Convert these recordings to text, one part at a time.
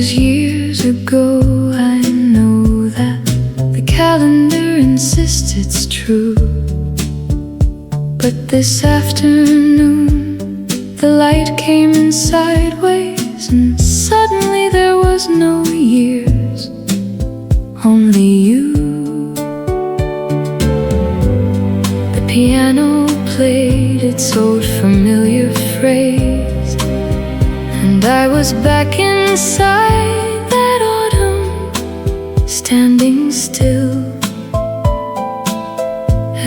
was years ago. I know that the calendar insists it's true, but this afternoon the light came in sideways, and suddenly there was no years, only you. The piano played its old familiar phrase, and I was back inside that autumn, standing still,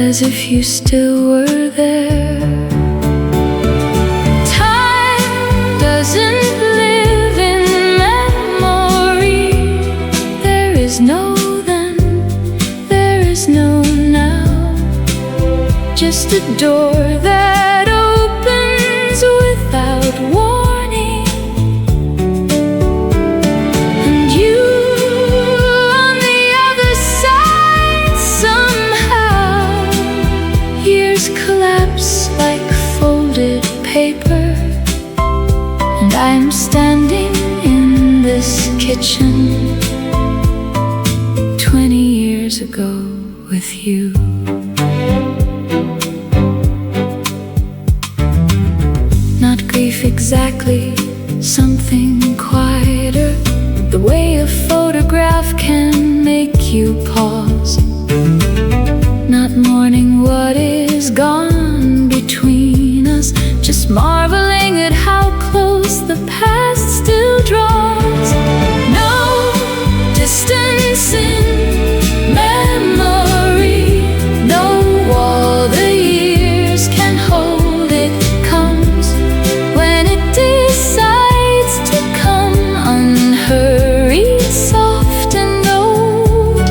as if you still were there. Time doesn't live in memory. There is no then, there is no now, just a door that opens without warning, and you on the other side. Somehow years collapse like folded paper, and I'm standing in this kitchen 20 years ago with you. Not grief exactly, something quieter, the way a photograph can make you pause. Not mourning what is gone between us, just marveling at how close the past still draws. No distance in memory, no wall the years can hold. It comes when it decides to come, unhurried, soft and old.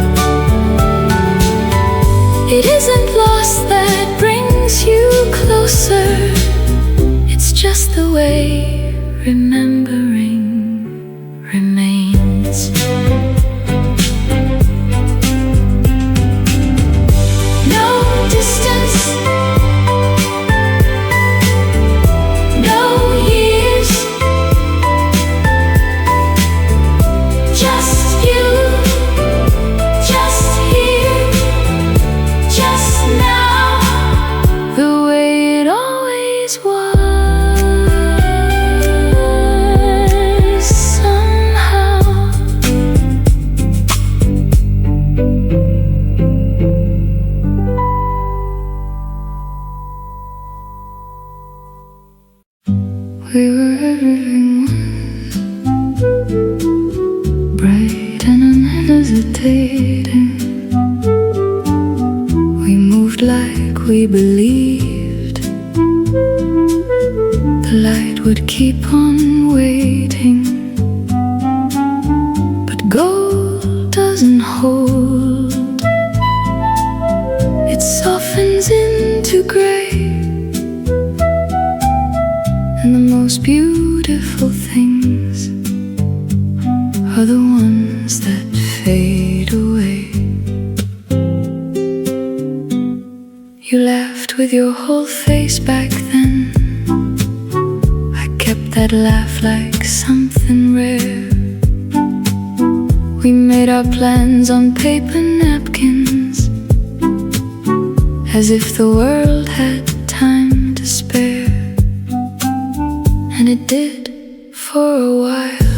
It isn't loss that brings you closer, it's just the way remembering remains. No distance, no years, just you, just here, just now, the way it always was. Somehow we were everything once, bright and unhesitating. We moved like we believed the light would keep on waiting, but gold doesn't hold, it softens into gray, and the most beautiful things are the ones that fade away. You laughed with your whole face back then, I kept that laugh like something rare. We made our plans on paper napkins, as if the world had time to spare, and it did for a while.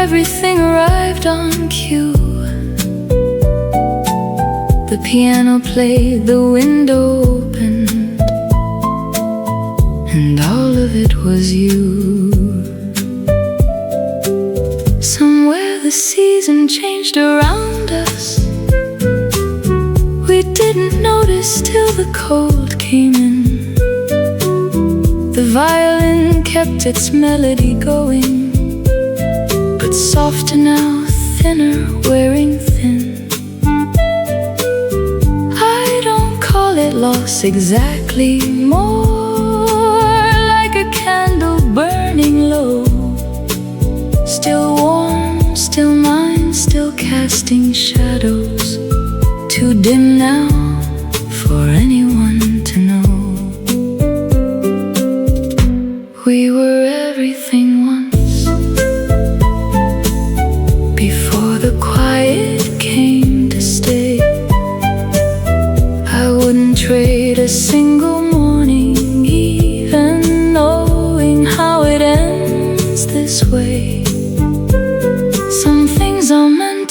Everything arrived on cue, the piano played, the window opened, and all of it was you. Somewhere the season changed around us, we didn't notice till the cold came in. The violin kept its melody going, but softer now, thinner, wearing thin. I don't call it loss exactly, more like a candle burning low, still warm, still mine, still casting shadows, too dim now for anyone to know. We were everything once,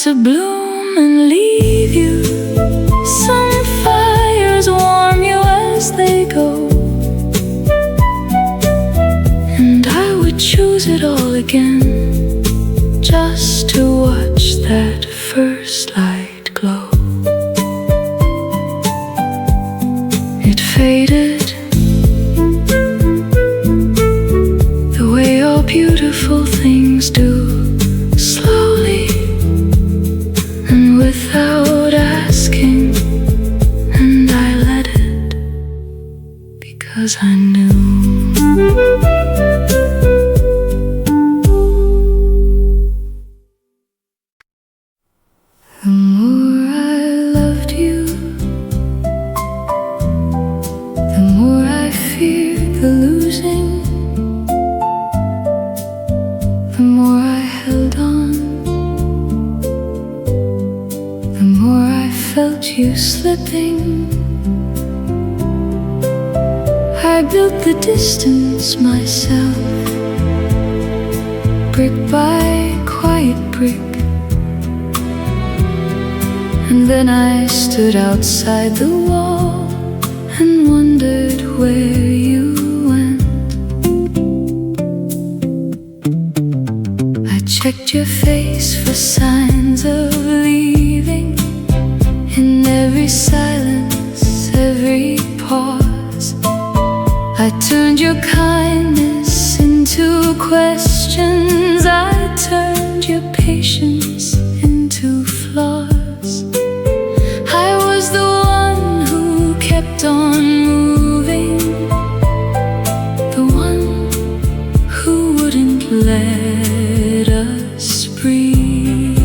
to bloom and leave you. Some fires warm you as they go, and I would choose it all again, just to watch that first light glow. It faded the way all beautiful things do, slowly and without asking, and I let it because I knew. The more I loved you, the more I feared the losing. The more I held on, the more I felt you slipping. I built the distance myself, brick by quiet brick. And then I stood outside the wall and wondered where you went. I checked your face for signs of leaving, in every silence, every pause. I turned your kindness into questions, I turned your patience into flaws. I was the one who kept on moving, the one who wouldn't let us breathe.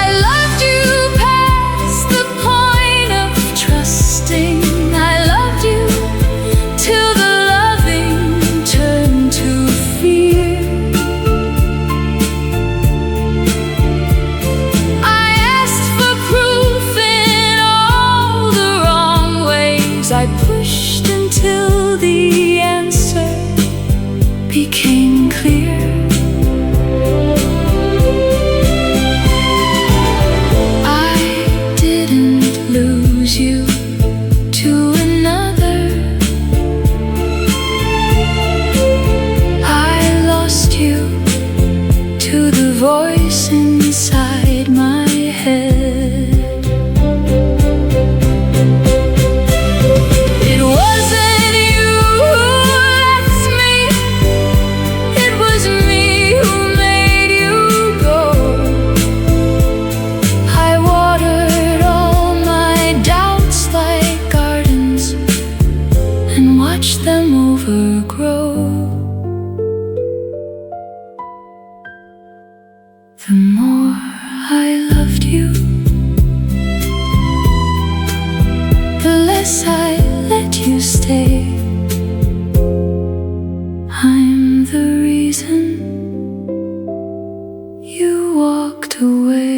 I loved you past the point of trusting. I loved you till the loving turned to fear. I pushed until the answer became clear. I didn't lose you to another, I lost you to the voice inside my head. Them overgrow. The more I loved you, the less I let you stay. I'm the reason you walked away.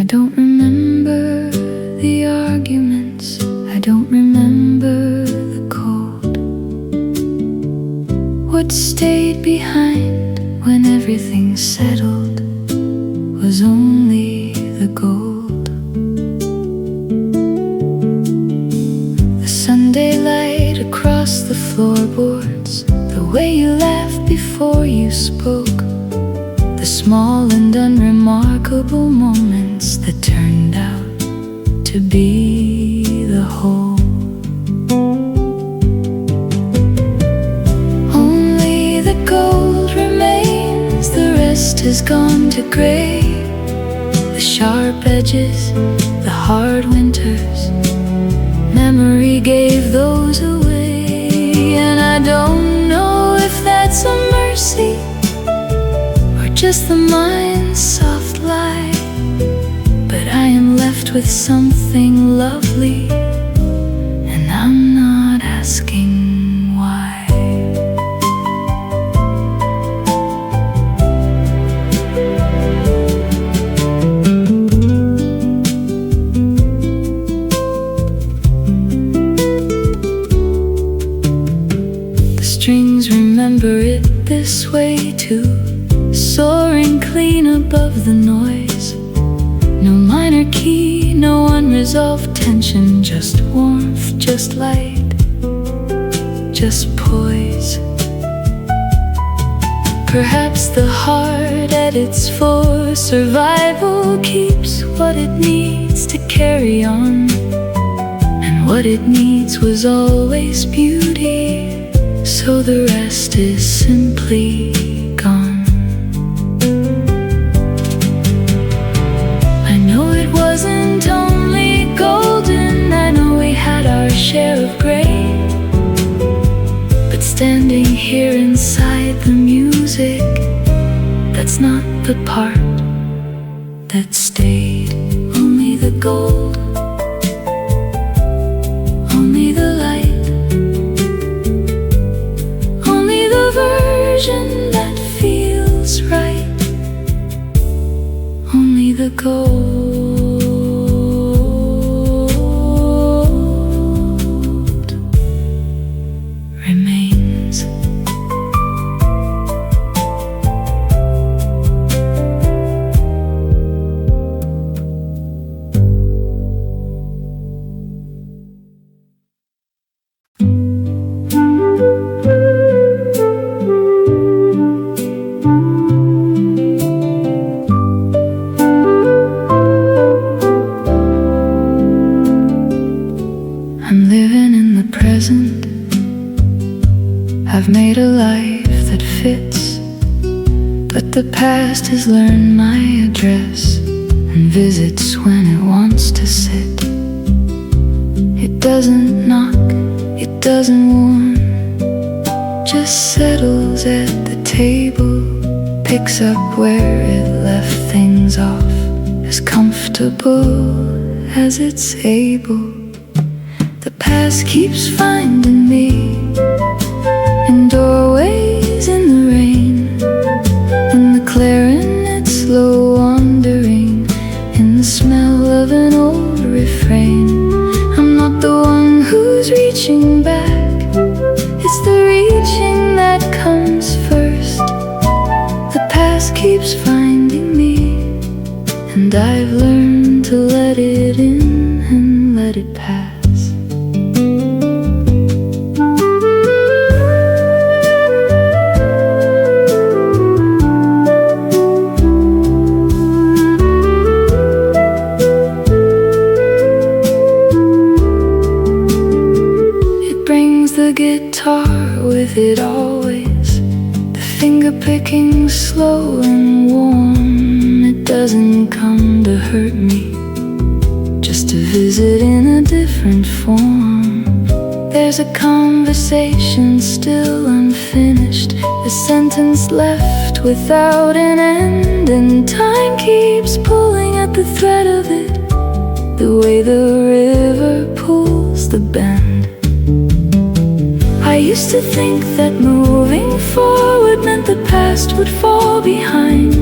I don't remember the arguments, I don't remember the cold. What stayed behind when everything settled was only the gold. The Sunday light across the floorboards, the way you laughed before you spoke, the small and unremarkable moments that turned out to be the whole. Only the gold remains, the rest has gone to gray. The sharp edges, the hard winters, memory gave those away. just the mind's soft lie. But I am left with something lovely, and I'm not asking why. The strings remember it this way too, soaring clean above the noise. No minor key, no unresolved tension, just warmth, just light, just poise. Perhaps the heart at its for survival keeps what it needs to carry on, and what it needs was always beauty, so the rest is simply gone. Share of gray, but standing here inside the music, that's not the part that stayed. Only the gold, only the light, only the version that feels right, only the gold remains. I'm living in the present. I've made a life that fits, but the past has learned my address and visits when it wants to sit. It doesn't knock, it doesn't warn, just settles at the table, picks up where it left things off, as comfortable as it's able. The past keeps finding me in doorways in the rain, in the clarinet's slow wandering, in the smell of an old refrain. I'm not the one who's reaching back, it's the reaching that comes first. The past keeps finding me, and I've learned to let it in and let it pass. The guitar with it always, the finger picking slow and warm. It doesn't come to hurt me, just to visit in a different form. There's a conversation still unfinished, a sentence left without an end, and time keeps pulling at the thread of it, the way the river pulls the bend. I used to think that moving forward meant the past would fall behind,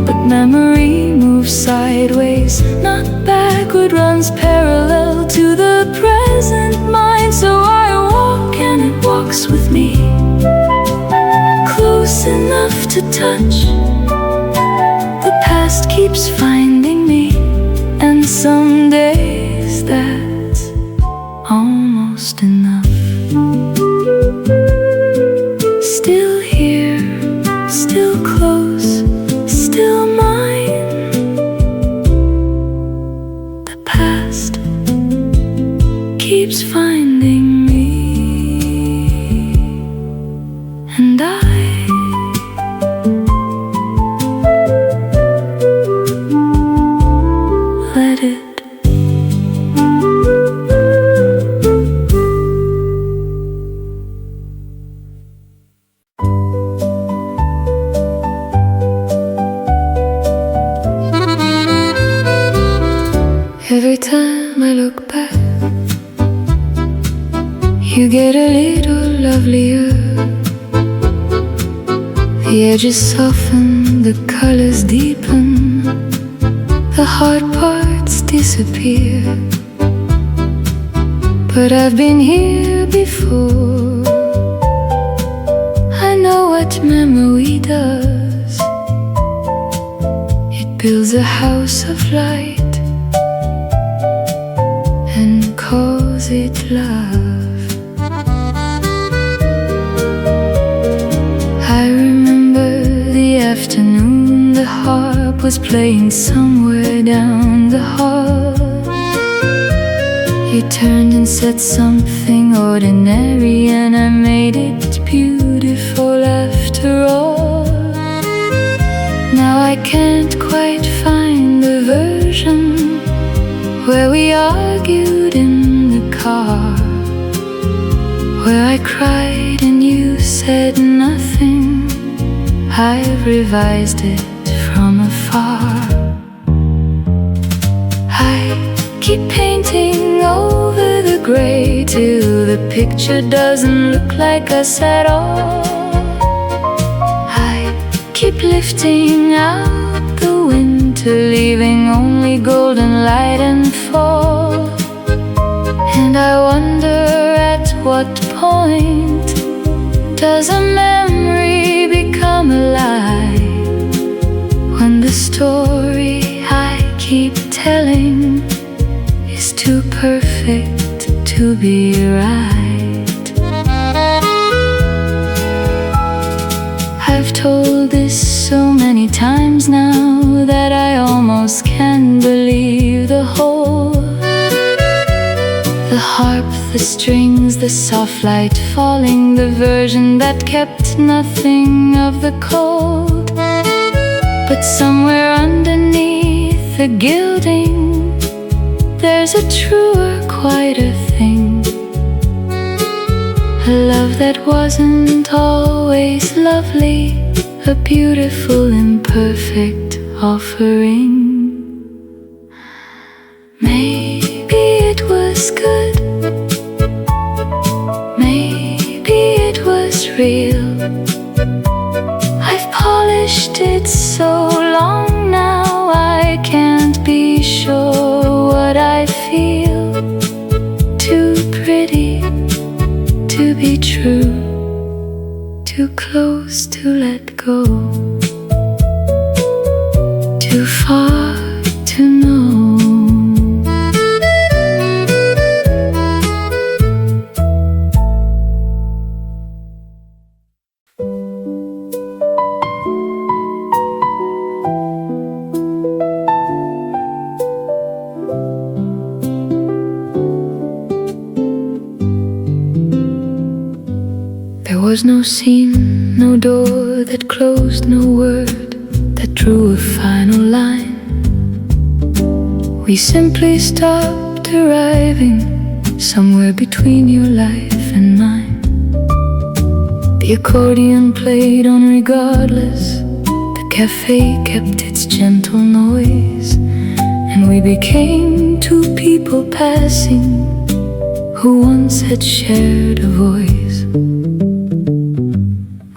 but memory moves sideways, not backward, runs parallel to the present mind. So I walk and it walks with me, close enough to touch. The past keeps finding me, and some days that's almost enough. Still here, still close, still mine. The past keeps finding me, and I let it lovelier. The edges soften, the colors deepen, the hard parts disappear. But I've been here before. I know what memory does. It builds a house of light and calls it love. I remember the afternoon the harp was playing somewhere down the hall. You turned and said something ordinary, and I made it beautiful after all. Now I can't quite find the version where we argued in the car, where I cried and you said nothing. I've revised it from afar. I keep painting over the gray till the picture doesn't look like us at all. I keep lifting out the winter, leaving only golden light and fall. And I wonder at what point does a memory become alive, when the story I keep telling is too perfect to be right. I've told this so many times now that I almost can't believe the whole. The harp, the strings, the soft light falling, the version that kept nothing of the cold. But somewhere underneath the gilding, there's a truer, quieter thing, a love that wasn't always lovely, a beautiful, imperfect offering. Maybe it was good, maybe it was real. I've polished it so long now, I can't be sure what I feel. Too pretty to be true, too close to let go, too far to know. There was no scene, no door that closed, no word that drew a final line. We simply stopped arriving somewhere between your life and mine. The accordion played on regardless, the cafe kept its gentle noise, and we became two people passing who once had shared a voice.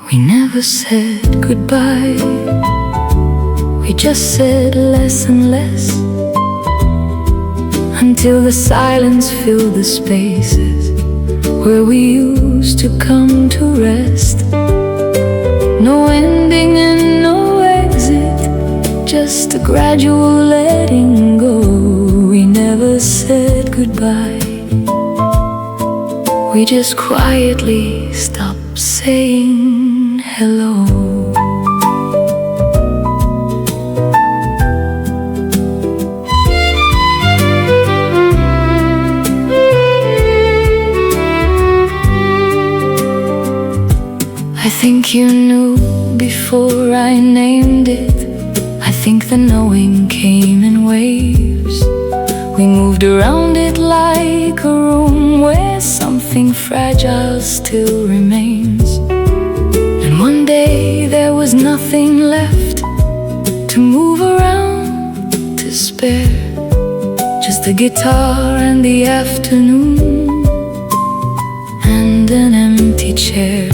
We never said goodbye, we just said less and less, until the silence filled the spaces where we used to come to rest. No ending and no exit, just a gradual letting go. We never said goodbye, we just quietly stopped saying hello. I think you knew before I named it. I think the knowing came in waves. We moved around it like a room where something fragile still remains. And one day there was nothing left to move around, to spare, just the guitar and the afternoon and an empty empty chair.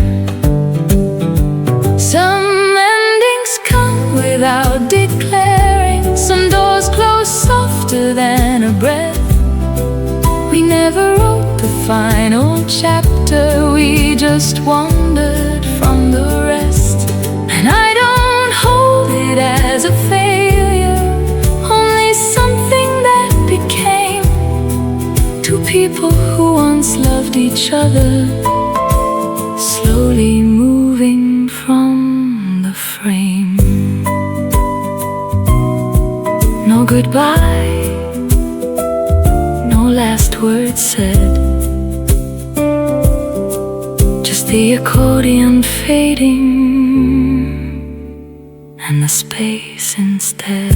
Some endings come without declaring. Some doors close softer than a breath. We never wrote the final chapter, we just wandered from the rest. And I don't hold it as a failure, only something that became two people who once loved each other, slowly moving from the frame. No goodbye, no last word said, just the accordion fading and the space instead.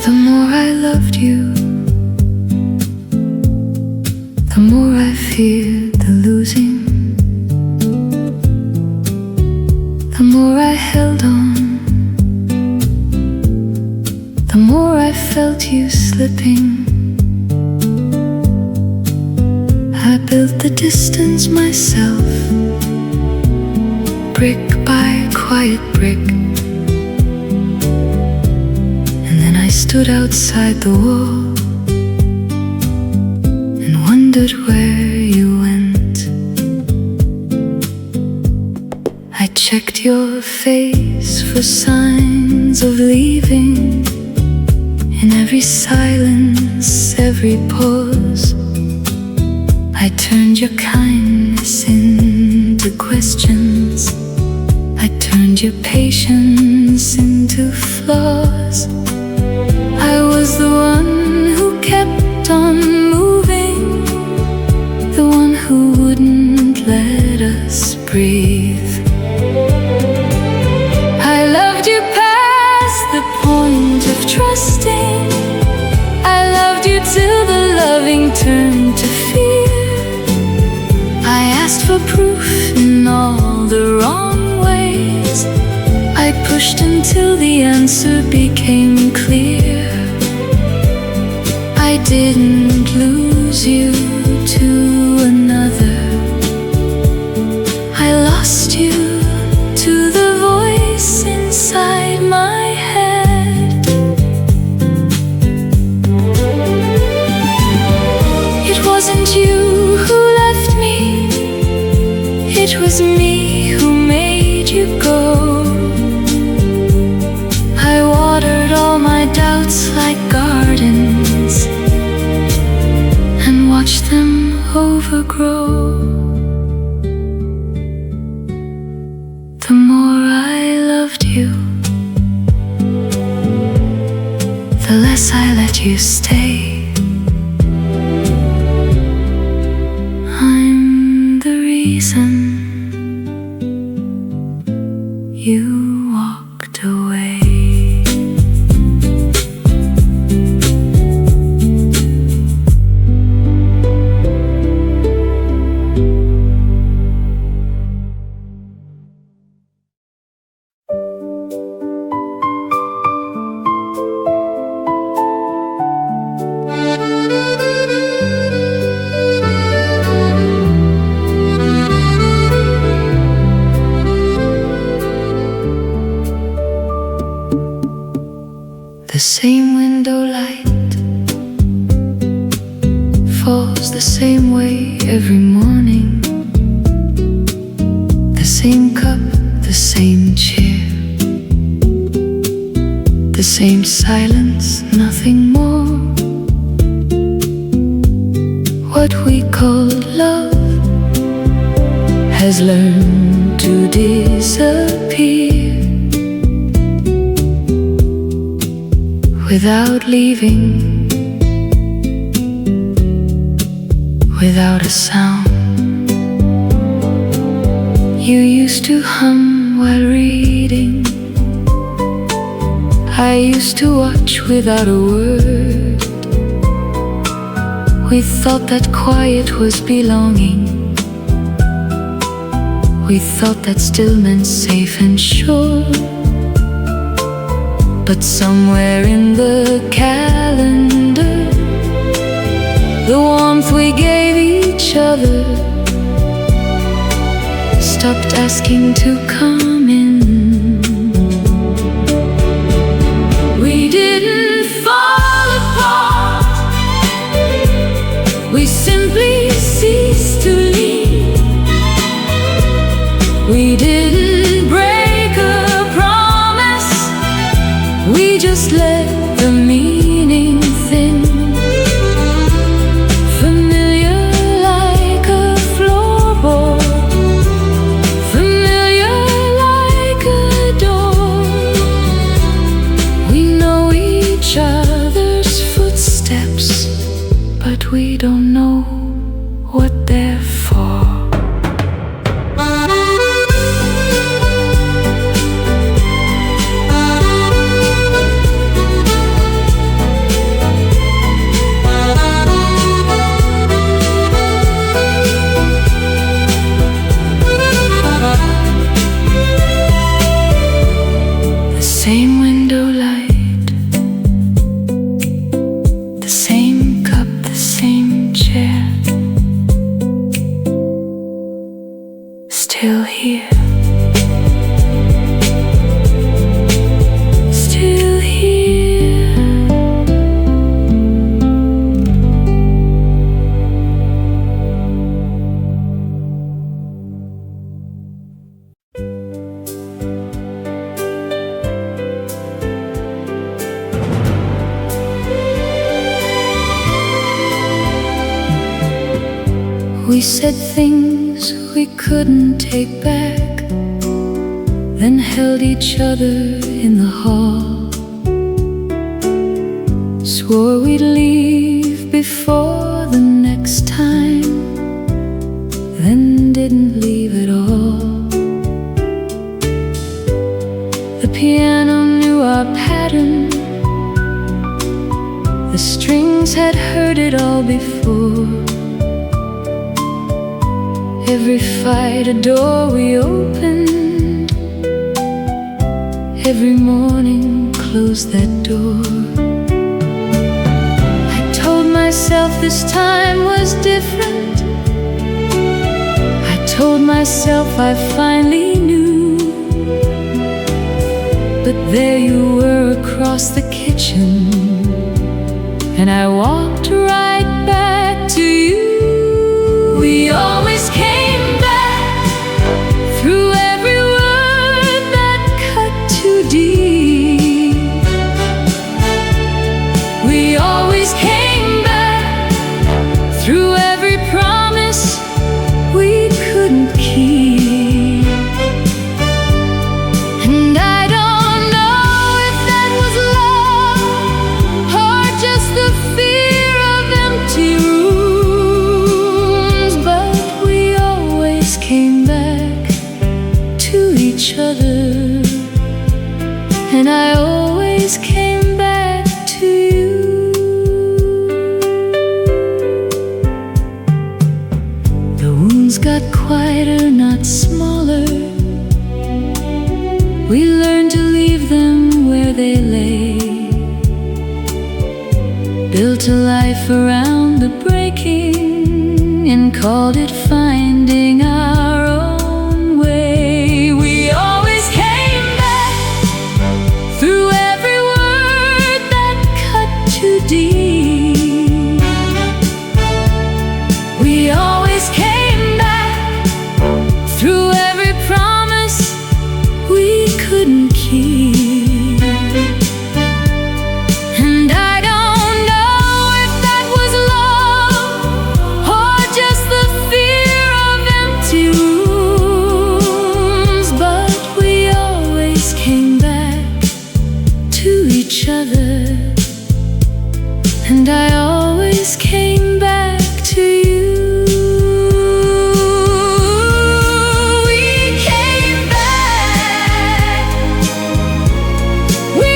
The more I loved you, the more I feared the losing. The more I held on, the more I felt you slipping. I built the distance myself, brick by quiet brick. I stood outside the wall and wondered where you went. I checked your face for signs of leaving. In every silence, every pause, I turned your kindness into questions. I turned your patience into flaws. I was the one who kept on moving, the one who wouldn't let us breathe. I loved you past the point of trusting. I loved you till the loving turned to fear. I asked for proof in all the wrong ways. I pushed until the answer became clear. I didn't lose you to another. I lost you to the voice inside my head. It wasn't you who left me, it was me who made you go. I watered all my doubts like gardens and watch them overgrow. The more I loved you, the less I let you stay. I'm the reason you walked away. The same window light falls the same way every morning. The same cup, the same chair, the same silence, nothing more. What we call love has learned to disappear. Without leaving, without a sound. You used to hum while reading. I used to watch without a word. We thought that quiet was belonging. We thought that still meant safe and sure. But somewhere in the calendar, the warmth we gave each other stopped asking to come in. We didn't fall apart, we simply ceased to leave. We didn't break a promise, we just let the meaning thin. Familiar like a floorboard, familiar like a door. We know each other's footsteps, but we don't know what they're for. The same window light, the same cup, the same chair, still here, still here. We said things we couldn't take back, then held each other in the hall. Swore we'd leave before the next time, then didn't leave at all. The piano knew our pattern, the strings had heard it all before. Every fight a door we opened, every morning closed that door. I told myself this time was different, I told myself I finally knew. But there you were across the kitchen, and I walked right back to you. We always came back through every word that cut too deep. We always came back through every promise we couldn't keep. And I don't know if that was love or just the fear of empty rooms, but we always came back to each other, and I always came back to you. The wounds got quieter, not smaller. We learned to leave them where they lay, built a life around the breaking, and called it finding our own way. We always came back through every word that cut too deep. We always came back through every promise we couldn't keep. And I don't know if that was love or just the fear of empty rooms, but we always came back to each other, and I always came back to you. We came back, we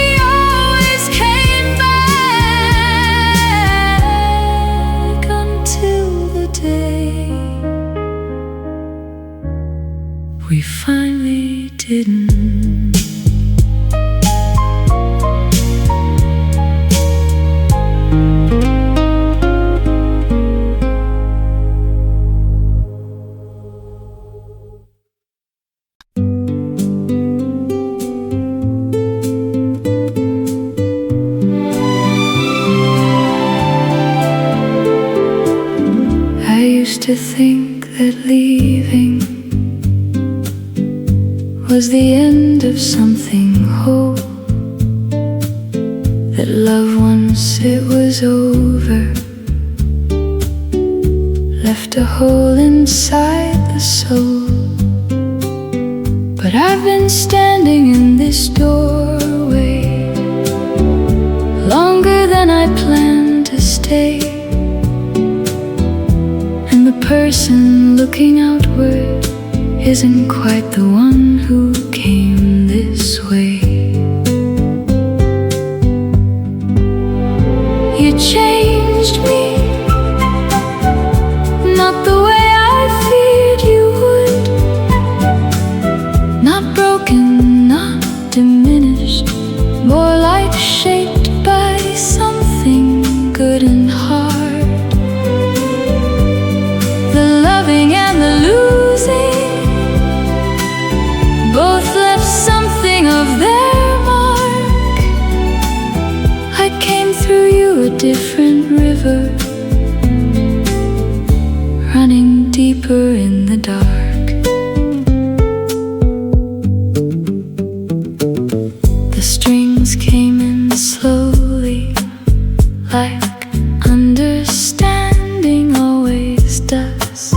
used to think that leaving was the end of something whole, that love once it was over left a hole inside the soul. But I've been standing in this doorway longer than I planned to stay, and the person looking outward isn't quite the one who came this way. You changed me, not the way I feared you would, not broken, not diminished, more like shaped by something good and hard. The loving and the losing both left something of their mark. I came through you a different river, running deeper in the dark. The strings came in slowly, like understanding always does,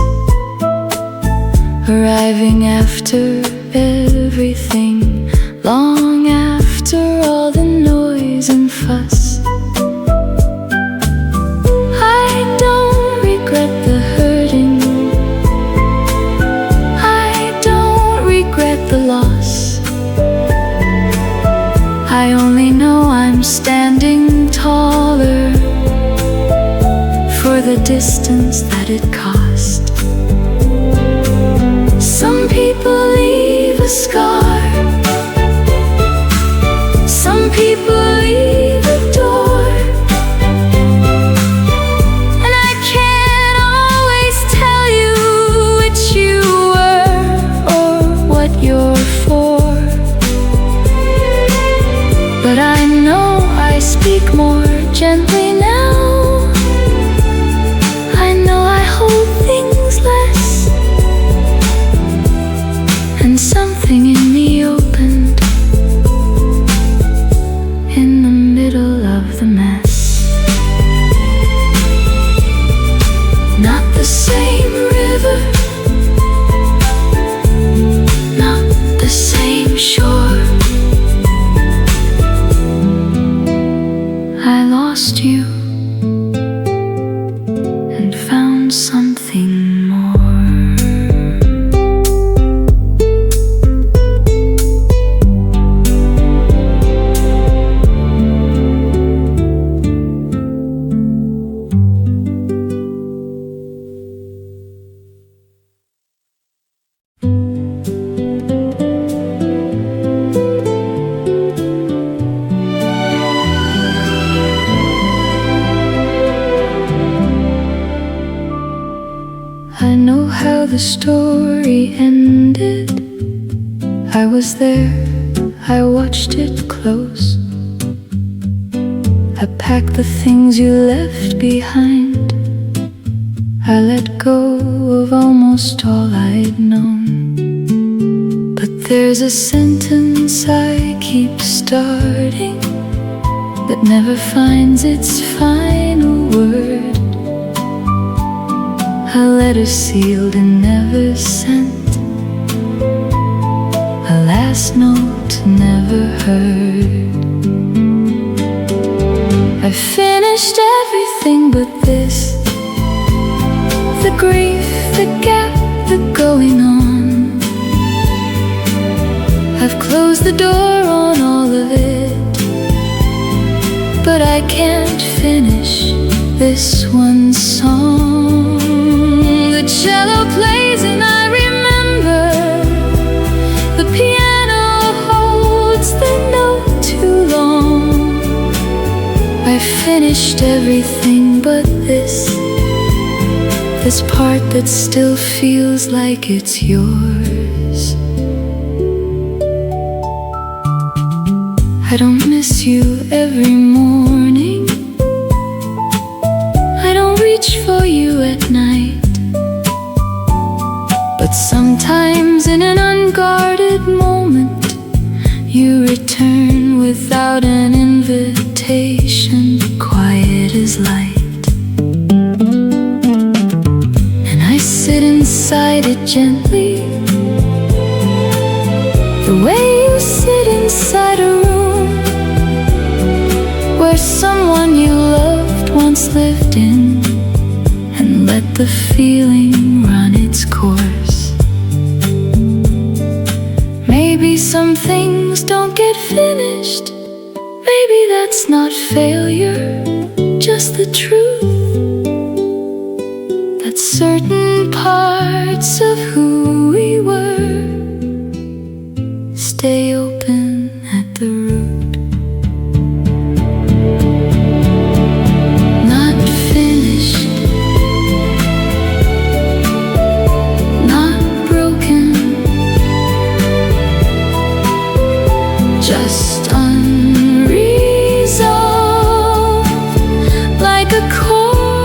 arriving after everything, long after all the noise and fuss. I don't regret the hurting, I don't regret the loss. I only know I'm standing taller for the distance that it cost. Some people leave a scar, some people leave a door, and I can't always tell you which you were or what you're for. But I know I speak more gently now, I know I hold things less, and something in me opened in the middle of the mess. Not the same river, not the same shore. I lost you and found something more. I know how the story ended. I was there, I watched it close. I packed the things you left behind. I let go of almost all I'd known. But there's a sentence I keep starting that never finds its final word. A letter sealed and never sent, a last note never heard. I finished everything but this, the grief, the gap, the going on. I've closed the door on all of it, but I can't finish this one song. The cello plays and I remember, the piano holds the note too long. I finished everything but this part that still feels like it's yours. I don't miss you every morning, I don't reach for you at night. But sometimes in an unguarded moment you return without an invitation, quiet as light. And I sit inside it gently, the way you sit inside a room where someone you loved once lived in, and let the feeling run its course. Maybe some things don't get finished. Maybe that's not failure, just the truth. That certain parts of who we were stay open at the root. Not finished, not broken, just unresolved, like a chord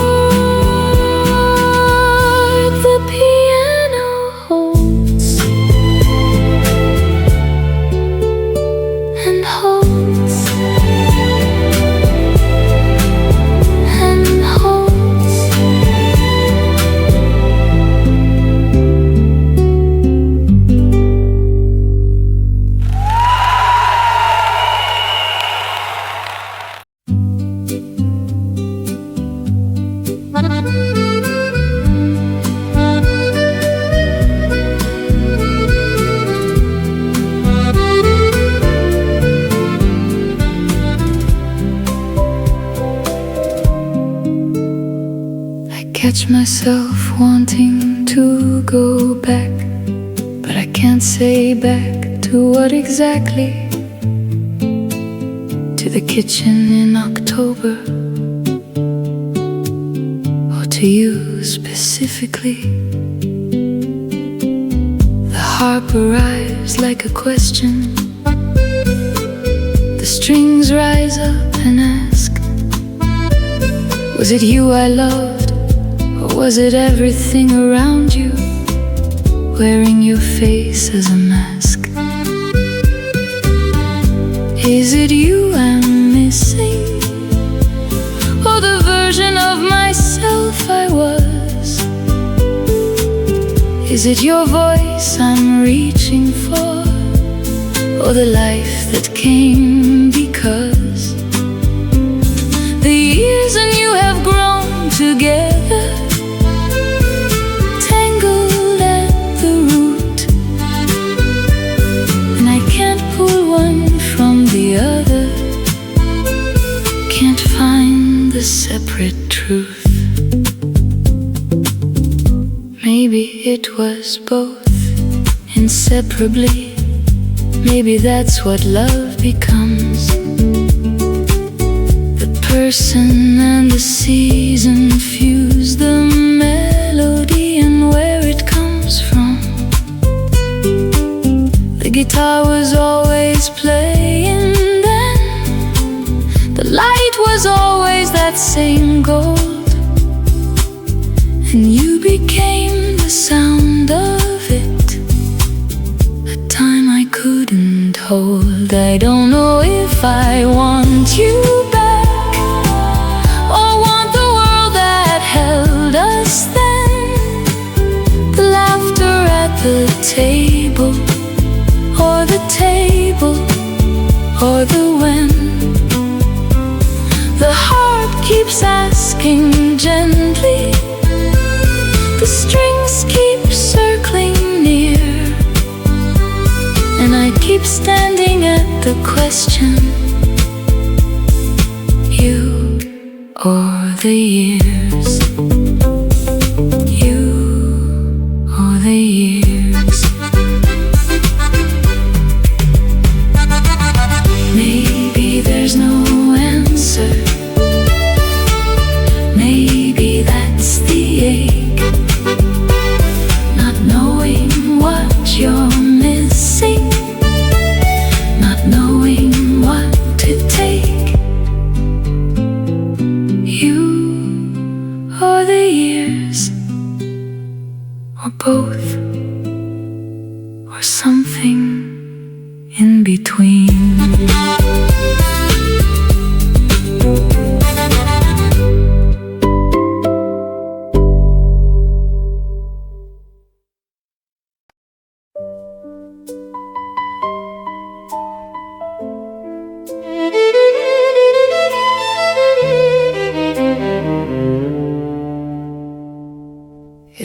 the piano holds and holds and holds. I catch myself wanting to go back, but I can't say back to what exactly. To the kitchen in October, or to you specifically. The harp arrives like a question, the strings rise up and ask, was it you I loved, or was it everything around you, wearing your face as a mask? Is it you I'm missing, or the version of myself I was? Is it your voice I'm reaching for, or the life that came because? The years and you have grown together, tangled at the root, and I can't pull one from the other, can't find the separate truth. Maybe it was both, inseparably. Maybe that's what love becomes. The person and the season fuse, the melody and where it comes from. The guitar was always playing then, the light was always that same gold, and you became the sound of it, a time I couldn't hold. I don't know if I want you back, or want the world that held us then, the laughter at the table, or the table, or the when. The harp keeps asking gently, the strings keep circling near, and I keep standing at the question, you or the years, you or the years. Maybe there's no answer, maybe that's the ache, not knowing what you're missing, not knowing what to take. You or the years, or both.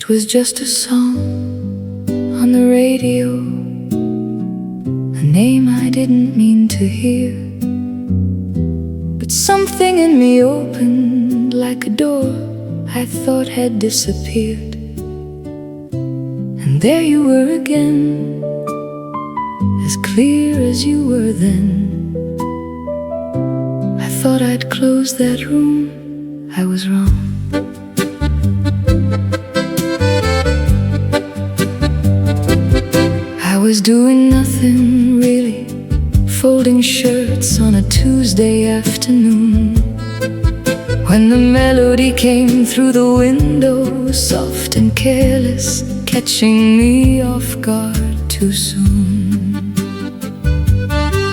It was just a song on the radio, a name I didn't mean to hear, but something in me opened like a door I thought had disappeared. And there you were again, as clear as you were then. I thought I'd close that room, I was wrong. I was doing nothing really, folding shirts on a Tuesday afternoon, when the melody came through the window, soft and careless, catching me off guard too soon.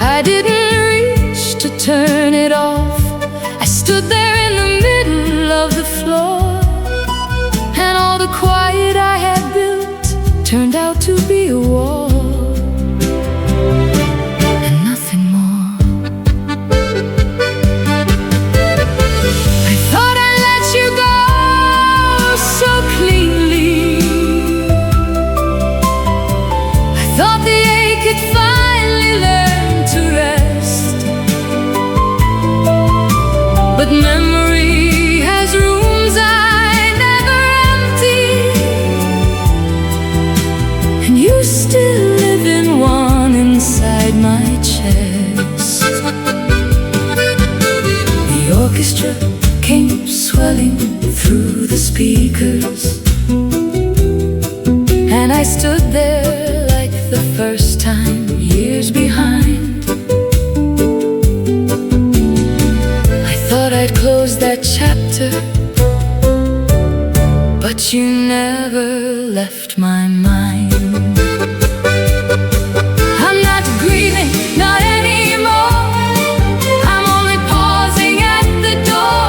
I didn't reach to turn it off. I stood there in the middle of the floor, and all the quiet I had built turned out to be a wall. But memory has rooms I never empty, and you still live in one inside my chest. The orchestra came swelling through the speakers, and I stood there like the first time, years behind. I'd close that chapter, but you never left my mind. I'm not grieving, not anymore. I'm only pausing at the door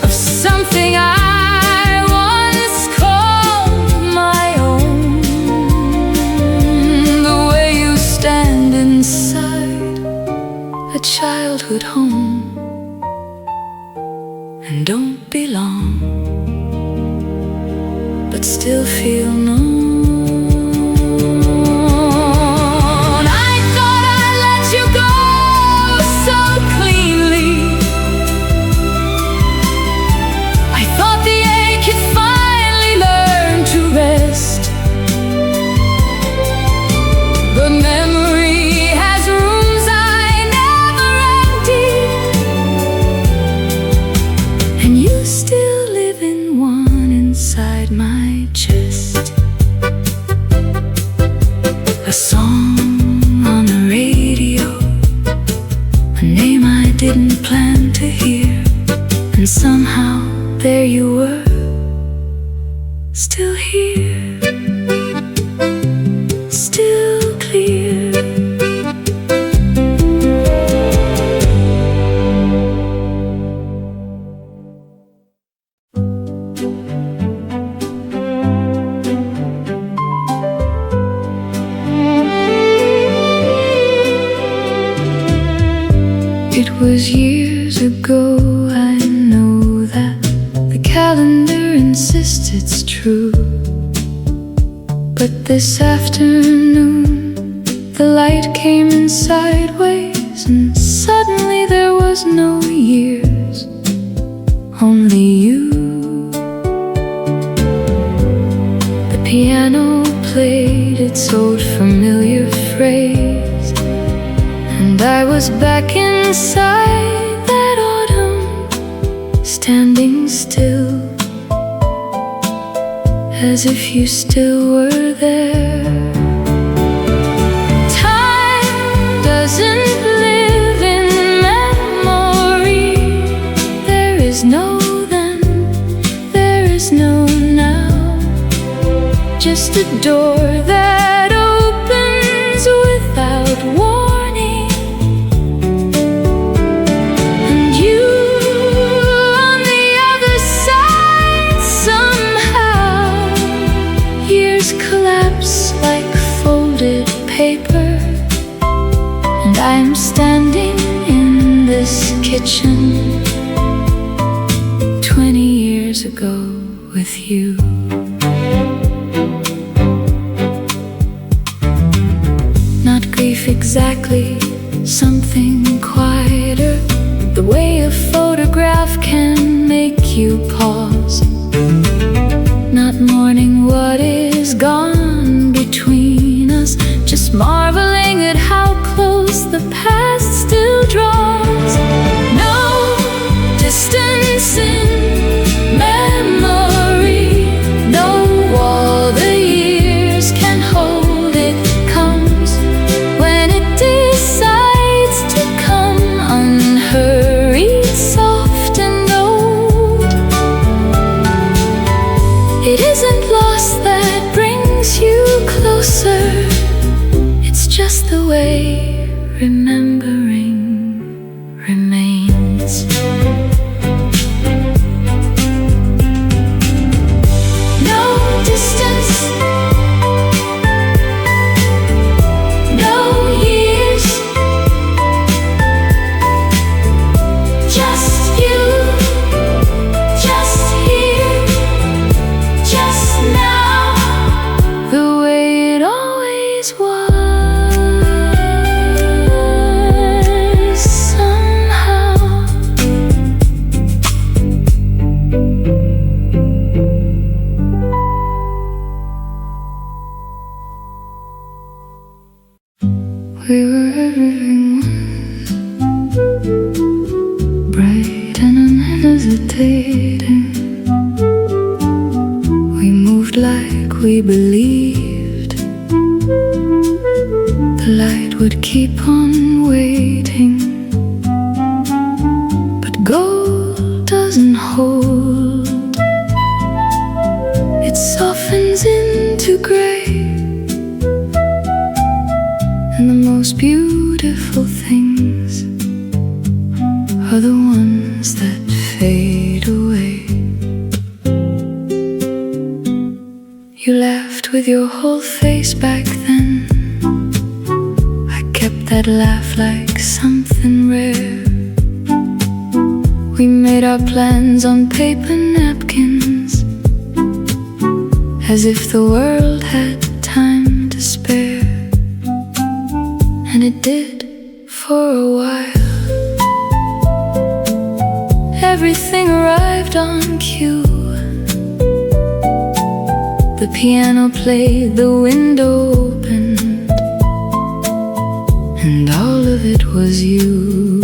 of something I once called my own. The way you stand inside a childhood home and don't belong, but still feel known. I thought I let you go so cleanly. I thought the ache had finally learned to rest, but memory has rooms I never emptied, and you still live in one inside my chest. A song on the radio, a name I didn't plan to hear, and somehow there you were, still here, still clear. It was years ago, I know that the calendar insists it's true, but this afternoon the light came in sideways, and suddenly there was no years, only you. The piano played its old familiar phrase, and I was back inside that autumn, standing still, as if you still were there. Time doesn't live in memory. There is no then, there is no now, just a door that opens without warning, and you on the other side. Somehow years collapse like folded paper, and I'm standing in this kitchen 20 years ago with you. you pause, not mourning what is gone between us, just marveling at how close the past still draws. No distance in memory, no wall the years can hold. It comes when it decides to come, unhurried, soft and old. It isn't loss that brings you closer, it's just the way remembering remains. No distance, no years, just you, just here, just now, the way it always was. Somehow we were everything once, bright and unhesitating. We moved like we believed the light would keep on waiting. But gold doesn't hold, it softens into gray. And the most beautiful things are the ones that fade away. You laughed with your whole face back then, I kept that laugh like something rare. We made our plans on paper napkins, as if the world had time to spare. And it did for a while. Everything arrived on cue. The piano played, the window opened, and all of it was you.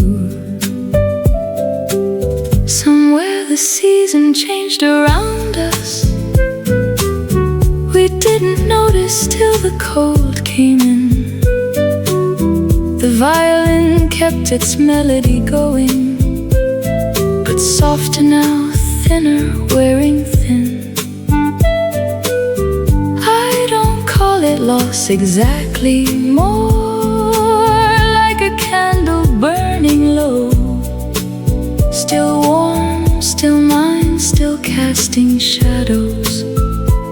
Somewhere the season changed around us. We didn't notice till the cold came in. The violin kept its melody going, but softer now, thinner, wearing thin. I don't call it loss exactly, more like a candle burning low, still warm, still mine, still casting shadows,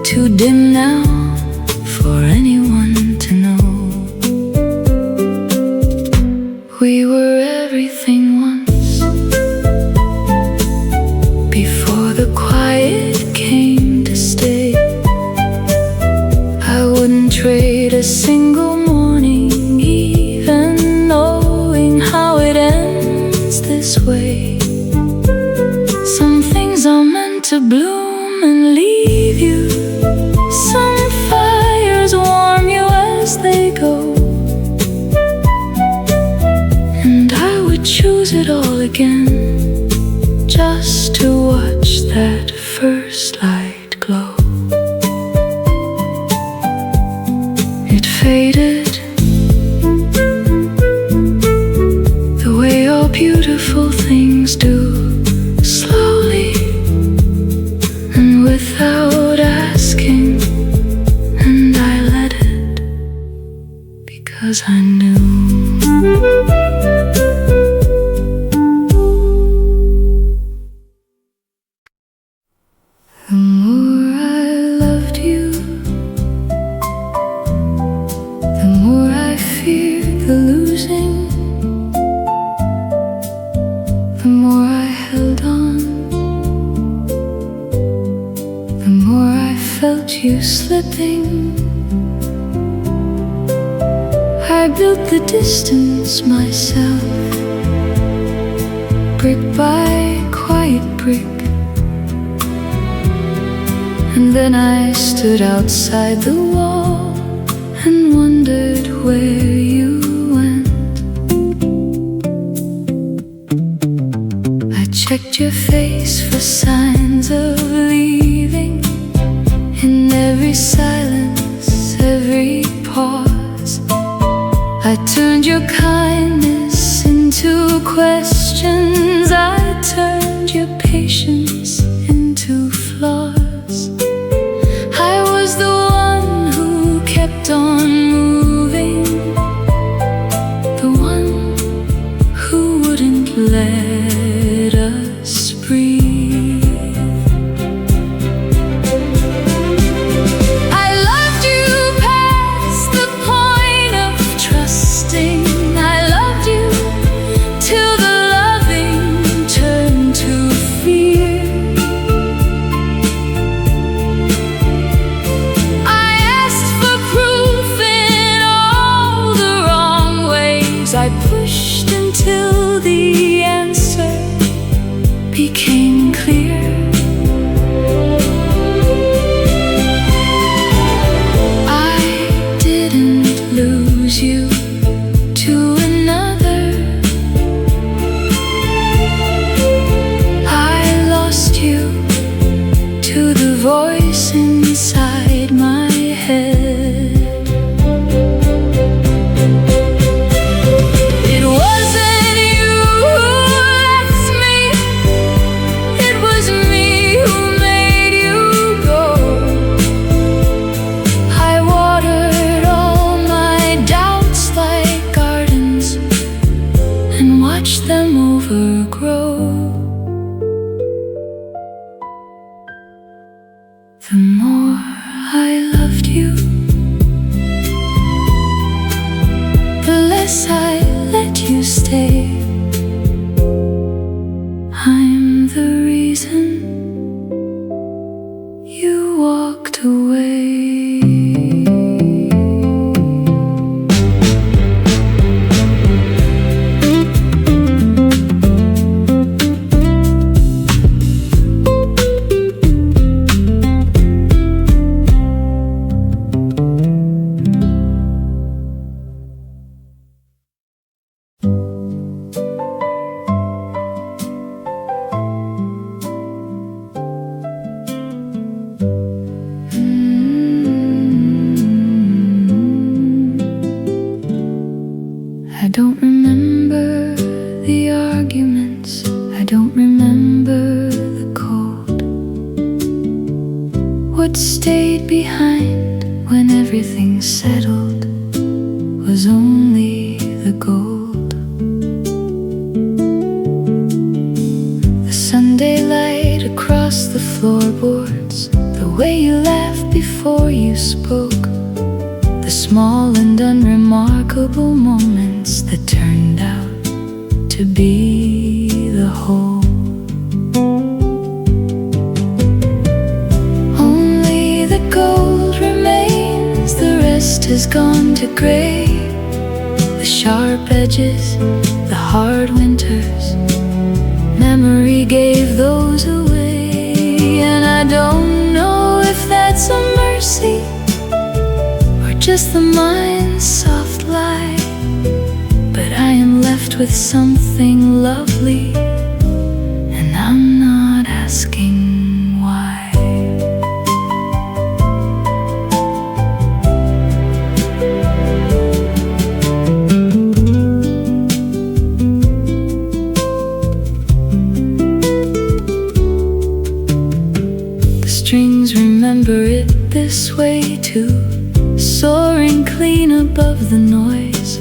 too dim now for anyone to know. We were everything once, before the quiet came to stay. I wouldn't trade a single morning, even knowing how it ends this way. Some things are meant to bloom and leave you, some fires warm you as they go. Choose it all again, just to watch that first light glow. It faded, the way all beautiful things do, slowly and without asking. And I let it, because I knew. The more I loved you, the more I feared the losing. The more I held on, the more I felt you slipping. I built the distance myself, brick by quiet brick, And then I stood outside the wall and wondered where you went. I checked your face for signs of leaving. In every silence, every pause, I turned your kindness into questions. I turned your patience into flaws. I was the one who kept on moving, the one who wouldn't let us breathe. I pushed until the answer became clear. I didn't lose you to another. I lost you to the voice inside my head. Watch them overgrow. The more I loved you, the less I let you stay. I'm the reason you walked away. I don't remember the arguments, I don't remember the cold. What stayed behind when everything settled was only the gold. The Sunday light across the floorboards, the way you laughed before you spoke, the small and unremarkable moments that turned out to be the whole. Only the gold remains, the rest has gone to gray. The sharp edges, the hard winters, memory gave those away. And I don't know if that's a mercy or just the mind's soft lie, but I am left with something lovely, and I'm not asking why. The strings remember it this way too, soaring clean above the noise.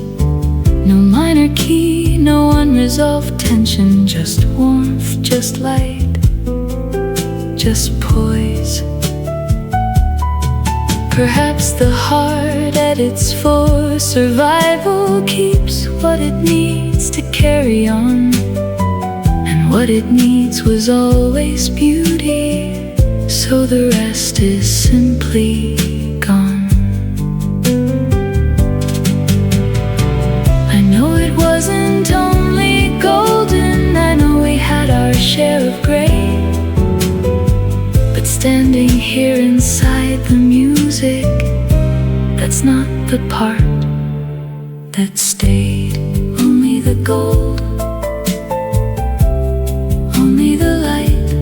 No minor key, no unresolved tension, just warmth, just light, just poise. Perhaps the heart at its for survival keeps what it needs to carry on, and what it needs was always beauty, so the rest is simply gone. Wasn't only golden, I know we had our share of gray, but standing here in It's not the part that stayed, only the gold, only the light,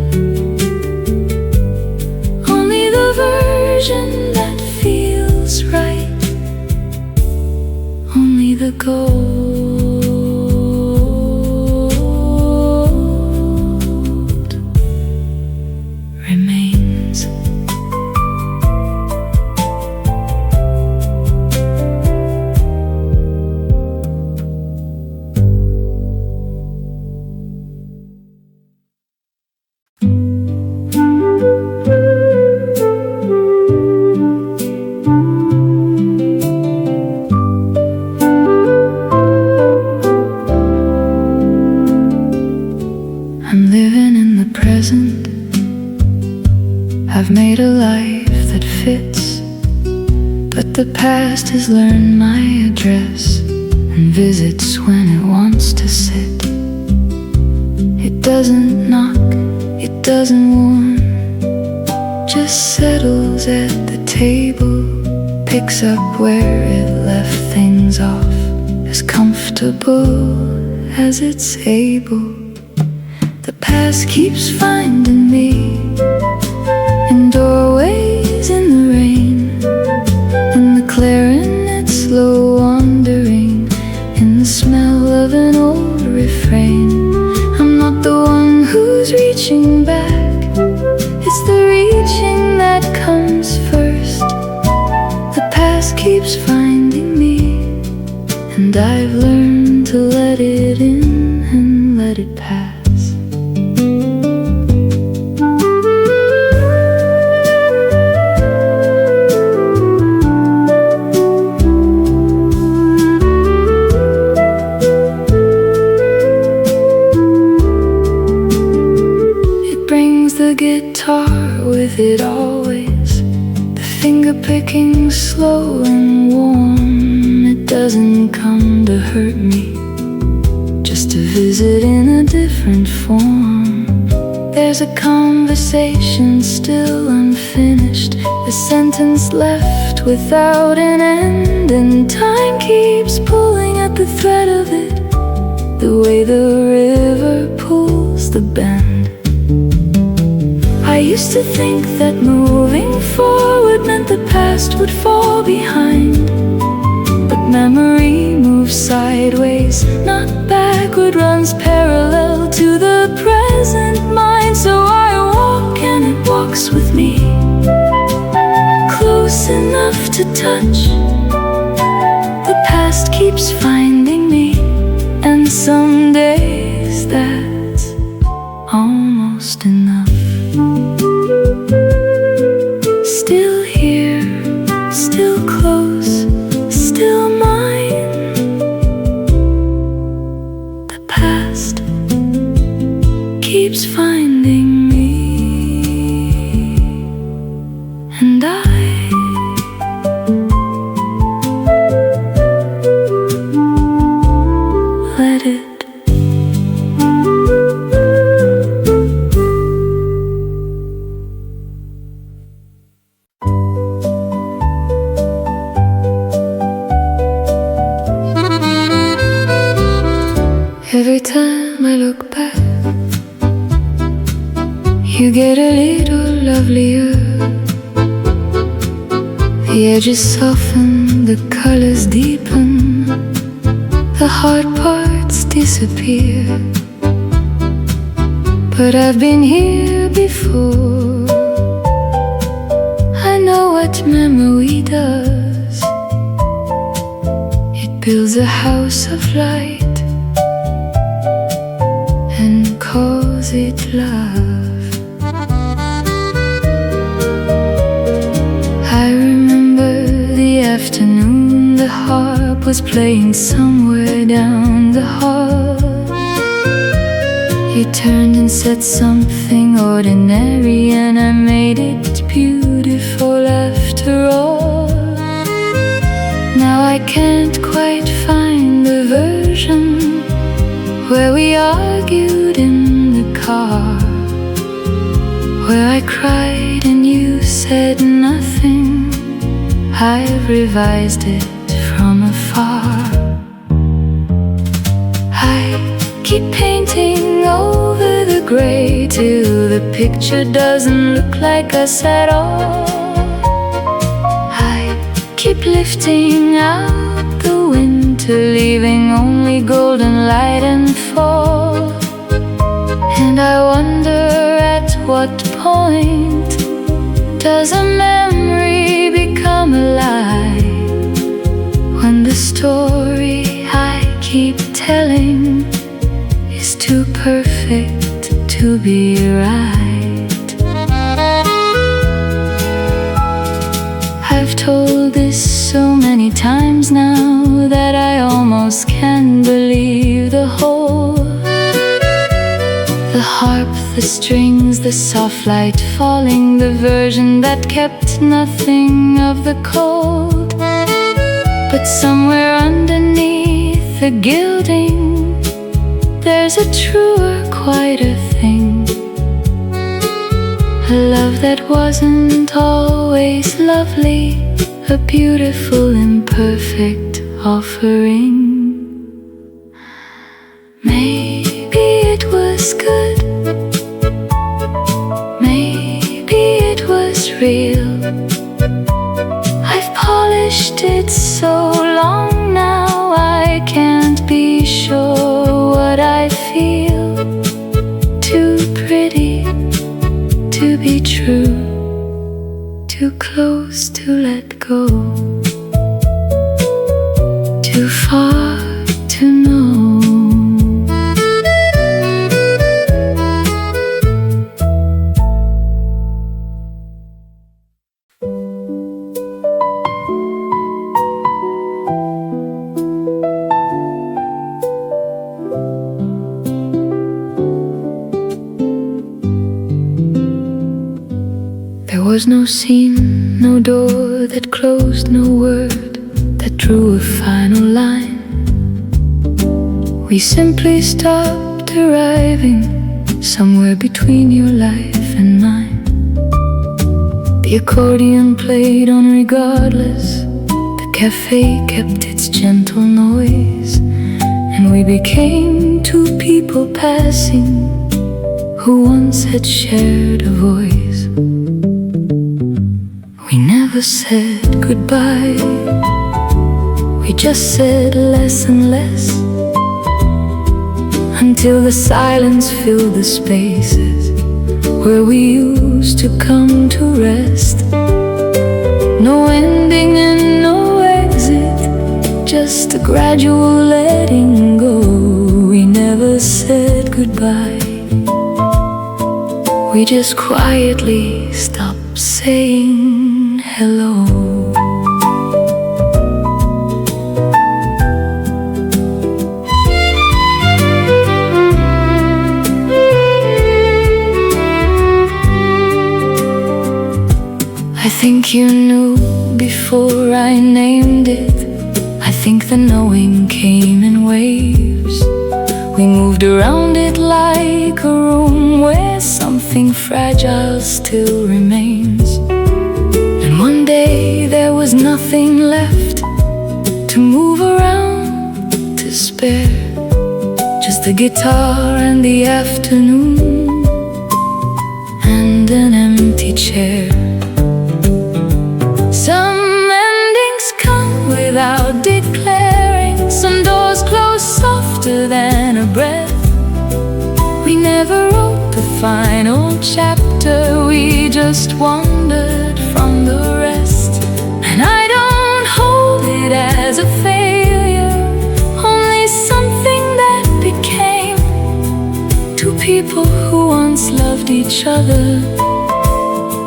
only the version that feels right, only the gold remains. I'm living in the present. I've made a life that fits, but the past has learned my address and visits when it wants to sit. It doesn't knock, it doesn't warn, just settles at the table, picks up where it left things off, as comfortable as it's able. The past keeps finding me in doorways in the rain, in the clarinet's slow wandering, in the smell of an old refrain. I'm not the one who's reaching back, it's the reaching that comes first. The past keeps finding me, and I've learned to let it in and let it pass. The guitar with it always, the finger picking slow and warm. It doesn't come to hurt me, just to visit in a different form. There's a conversation still unfinished, a sentence left without an end, and time keeps pulling at the thread of it, the way the river pulls the bend. I used to think that moving forward meant the past would fall behind, but memory moves sideways, not backward, runs parallel to the present mind. So I walk and it walks with me, close enough to touch. The past keeps finding me, and some days that's almost enough. Still here, still close, still mine. The past keeps finding me, and I let it. Every time I look back, you get a little lovelier. The edges soften, the colors deepen, the hard parts disappear. But I've been here before, I know what memory does. It builds a house of light and calls it love. I remember the afternoon the harp was playing somewhere down the hall. You turned and said something ordinary, and I made it beautiful after all. Now I can't quite find the version where we argued in the car, where I cried and you said nothing. I've revised it from afar. I keep painting over the gray till the picture doesn't look like us at all. I keep lifting out the winter, leaving only golden light and fall. And I wonder at what point does a memory become a lie, when the story I keep telling is too perfect to be right. I've told this so many times now that I almost can't believe the whole. The harp, the strings, the soft light falling, the version that kept nothing of the cold. But somewhere underneath the gilding, there's a truer, quieter thing. A love that wasn't always lovely, a beautiful, imperfect offering. Maybe it was good, maybe it was real. I've polished it so long now, I can't be sure what I feel. Too pretty to be true, too close to let go, too far to know. There was no scene, no door that closed, no word that drew a final line. We simply stopped arriving somewhere between your life and mine. The accordion played on regardless, the cafe kept its gentle noise, and we became two people passing who once had shared a voice. We never said goodbye, we just said less and less, until the silence filled the spaces where we used to come to rest. No ending and no exit, just a gradual letting go. We never said goodbye, we just quietly stopped saying hello. I think you knew before I named it. I think the knowing came in waves. We moved around it like a room where something fragile still remains. And one day there was nothing left to move around, to spare, just the guitar and the afternoon and an empty chair. Some endings come without declaring, some doors close softer than a breath. We never wrote the final chapter, we just wandered from the rest. And I don't hold it as a failure, only something that became two people who once loved each other,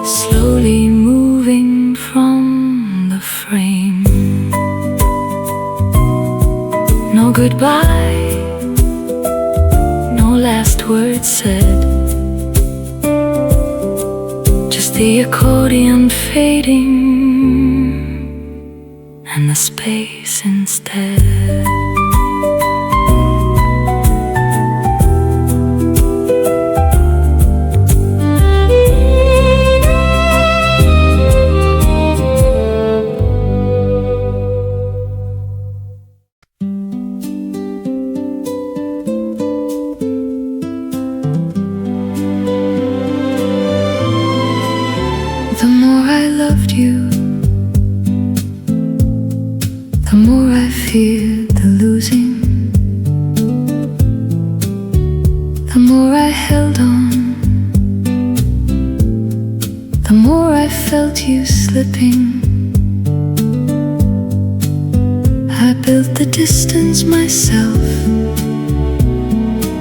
slowly moving from the frame. No goodbye, no last word said, just the accordion fading and the space instead. I felt you slipping. I built the distance myself,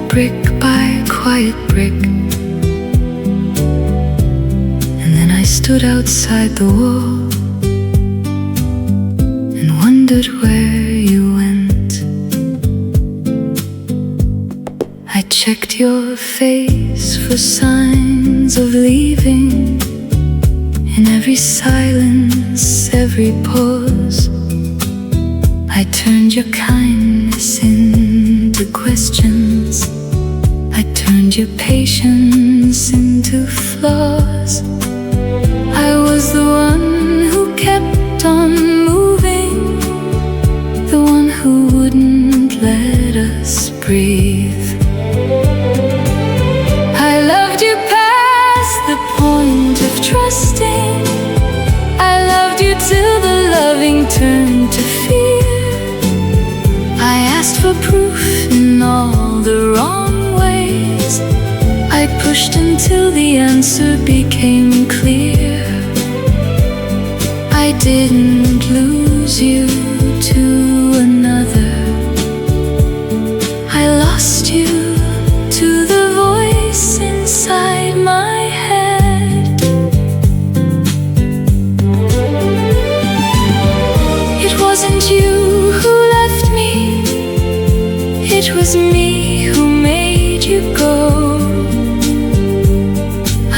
brick by quiet brick. And then I stood outside the wall and wondered where you went. I checked your face for signs of leaving. In every silence, every pause, I turned your kindness into questions. I turned your patience into flaws. I was the one who kept on moving, the one who wouldn't let us breathe. I loved you past the point of trusting. I loved you till the loving turned to fear. I asked for proof in all the wrong ways. I pushed until the answer became clear. I didn't lose you to another. I lost you to the voice inside my head. It wasn't you who left me, it was me who made you go.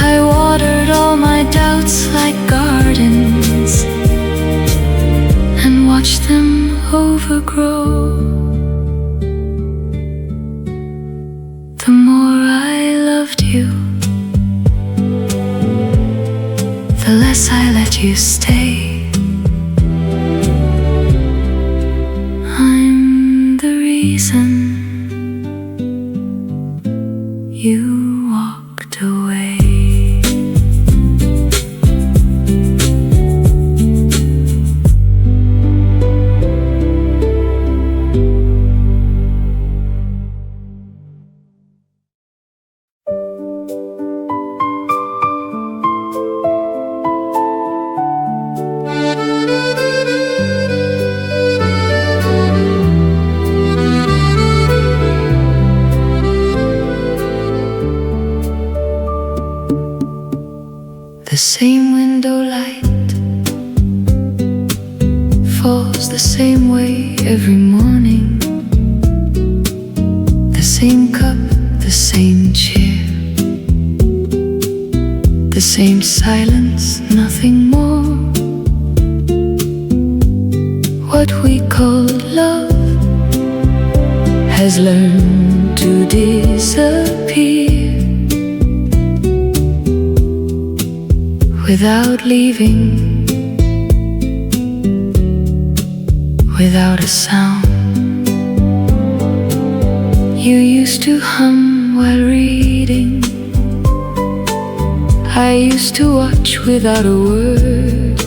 I watered all my doubts like gardens and watched them overgrow. The more I loved you, the less I let you stay. I'm the reason you walked away. The same window light falls the same way every morning. The same cup, the same chair, the same silence, nothing more. What we call love has learned to disappear. Without leaving, without a sound. You used to hum while reading. I used to watch without a word.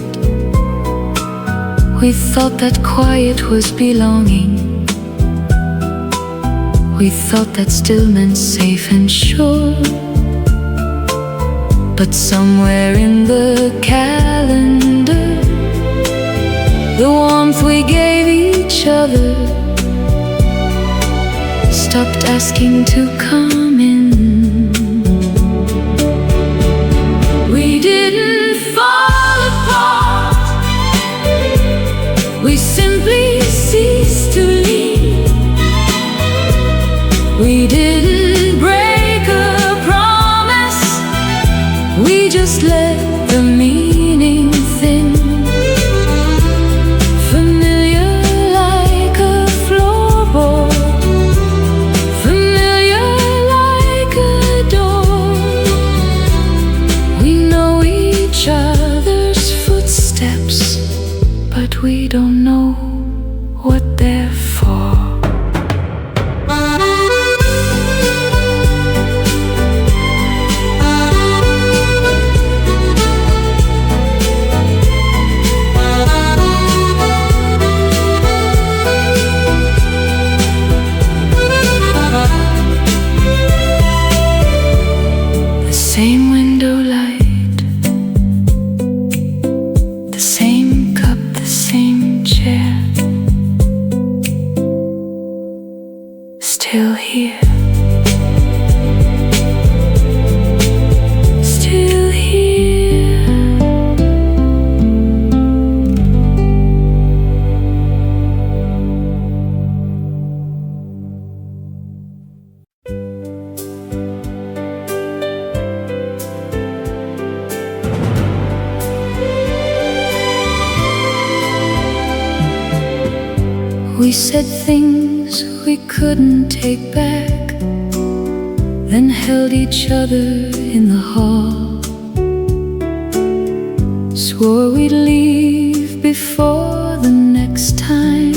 We thought that quiet was belonging. We thought that still meant safe and sure. But somewhere in the calendar, the warmth we gave each other stopped asking to come in. We didn't fall apart, we simply ceased to leave. We didn't break a promise, we just let the meaning thin. Familiar like a floorboard, familiar like a door. We know each other's footsteps, but we don't know what they're for. Same window light We said things we couldn't take back, then held each other in the hall. Swore we'd leave before the next time,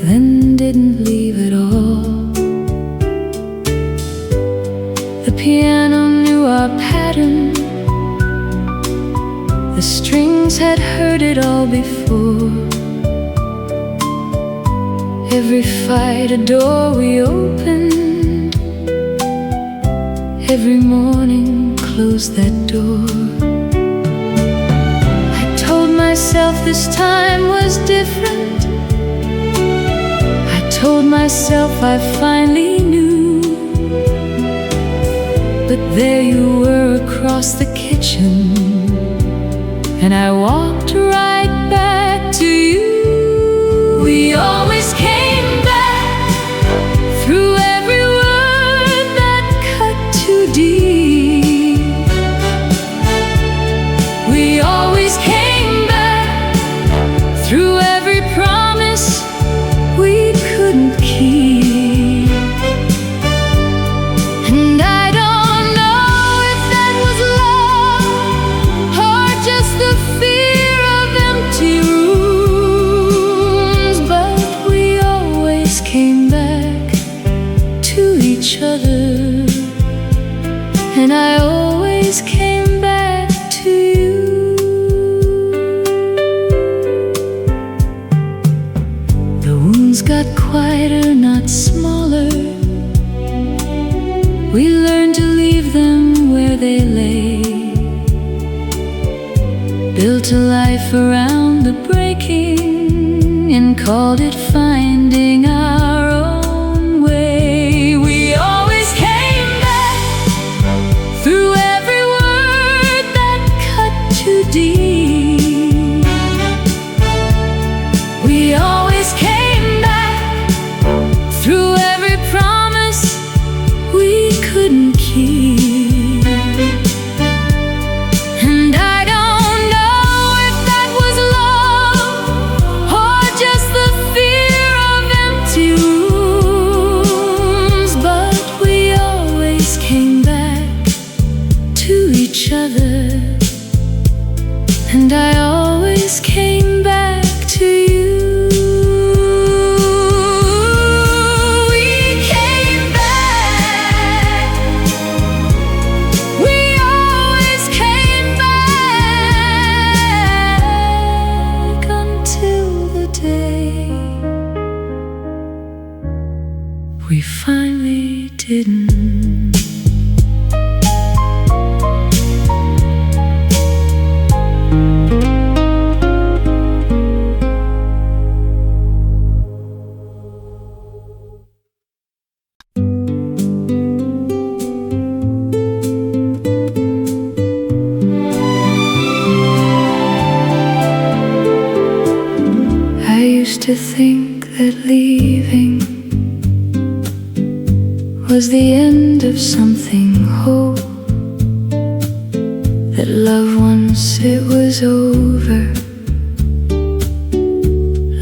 then didn't leave at all. The piano knew our pattern, the strings had heard it all before. Every fight a door we opened, every morning closed that door. I told myself this time was different, I told myself I finally knew. But there you were across the kitchen, and I walked right back to you. We always came back through every word that cut too deep. We always came back through every promise we couldn't keep. And I don't know if that was love or just the fear of empty rooms, but we always came back to each other, and I always came back to you. The wounds got quieter, not smaller. We learned to leave them where they lay, built a life around the breaking, and called it finding our own way. We always came back through every word that cut too deep. We always came back through every promise we couldn't keep. And I don't know if that was love or just the fear of empty rooms, but we always came back to each other, and I always came back to you. We came back, we always came back, until the day we finally didn't. I used to think that leaving was the end of something whole, that love once it was over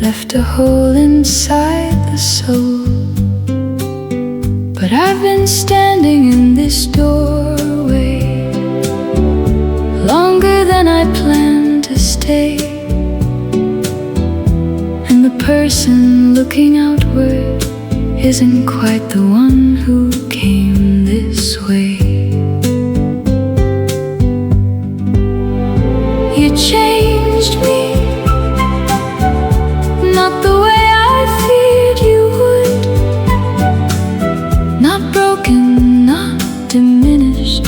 left a hole inside the soul. But I've been standing in this doorway longer than I planned to stay, and the person looking outward isn't quite the one who came this way. You changed me, not the way I feared you would, not broken, not diminished,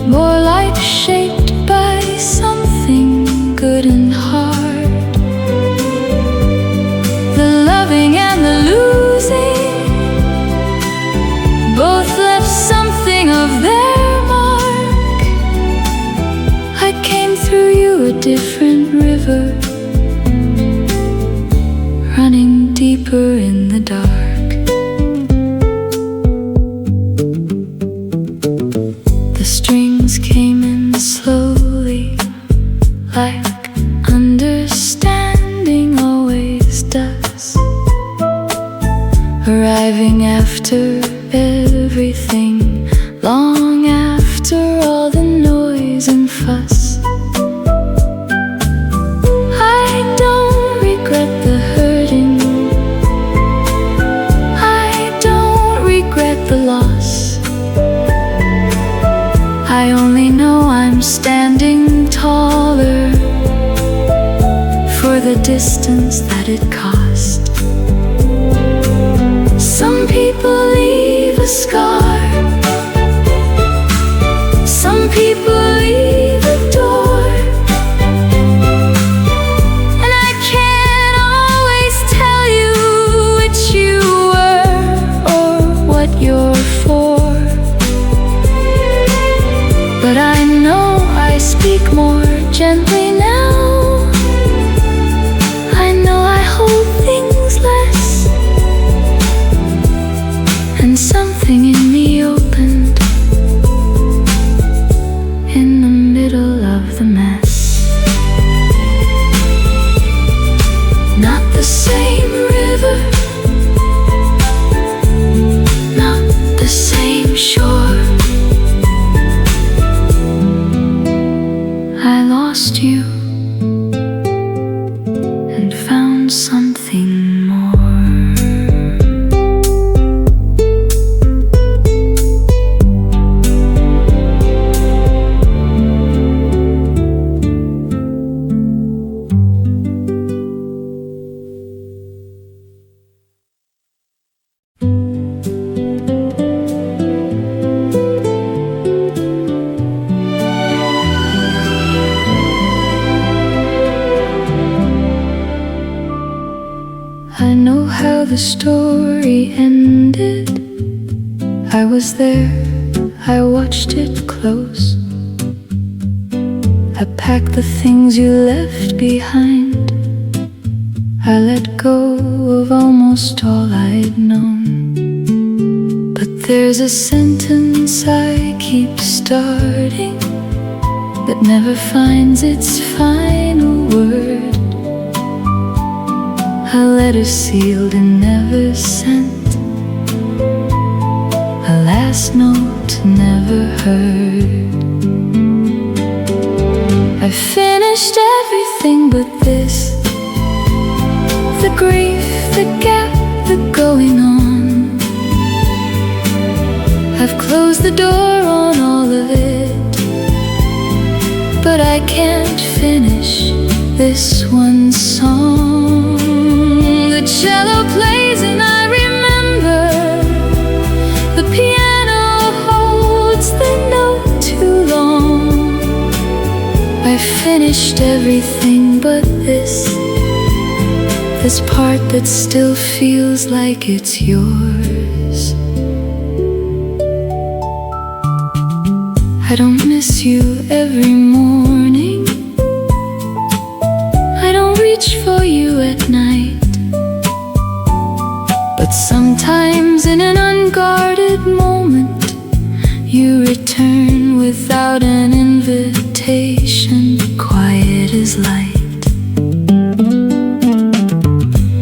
more like shaped by something good and hard. The loving and the losing both left something of their mark. I came through you a different river, running deeper in the dark. The strings came in slowly, like understanding always does. standing taller for the distance that it cost. Some people leave a scar, some people leave a door, and I can't always tell you which you were or what you're for. But I know I speak more gently now. I know I hold things less, and something in me opened in the middle of the mess. Not the same river, not the same shore. I lost you and found something more. I know how the story ended. I was there, I watched it close. I packed the things you left behind. I let go of almost all I'd known. But there's a sentence I keep starting that never finds its final word. A letter sealed and never sent, a last note never heard. I finished everything but this, the grief, the gap, the going on. I've closed the door on all of it, but I can't finish this one song. The cello plays and I remember, the piano holds the note too long. I finished everything but this part that still feels like it's yours. I don't miss you every morning, I don't reach for you at night. But sometimes in an unguarded moment, you return without an invitation, quiet as light.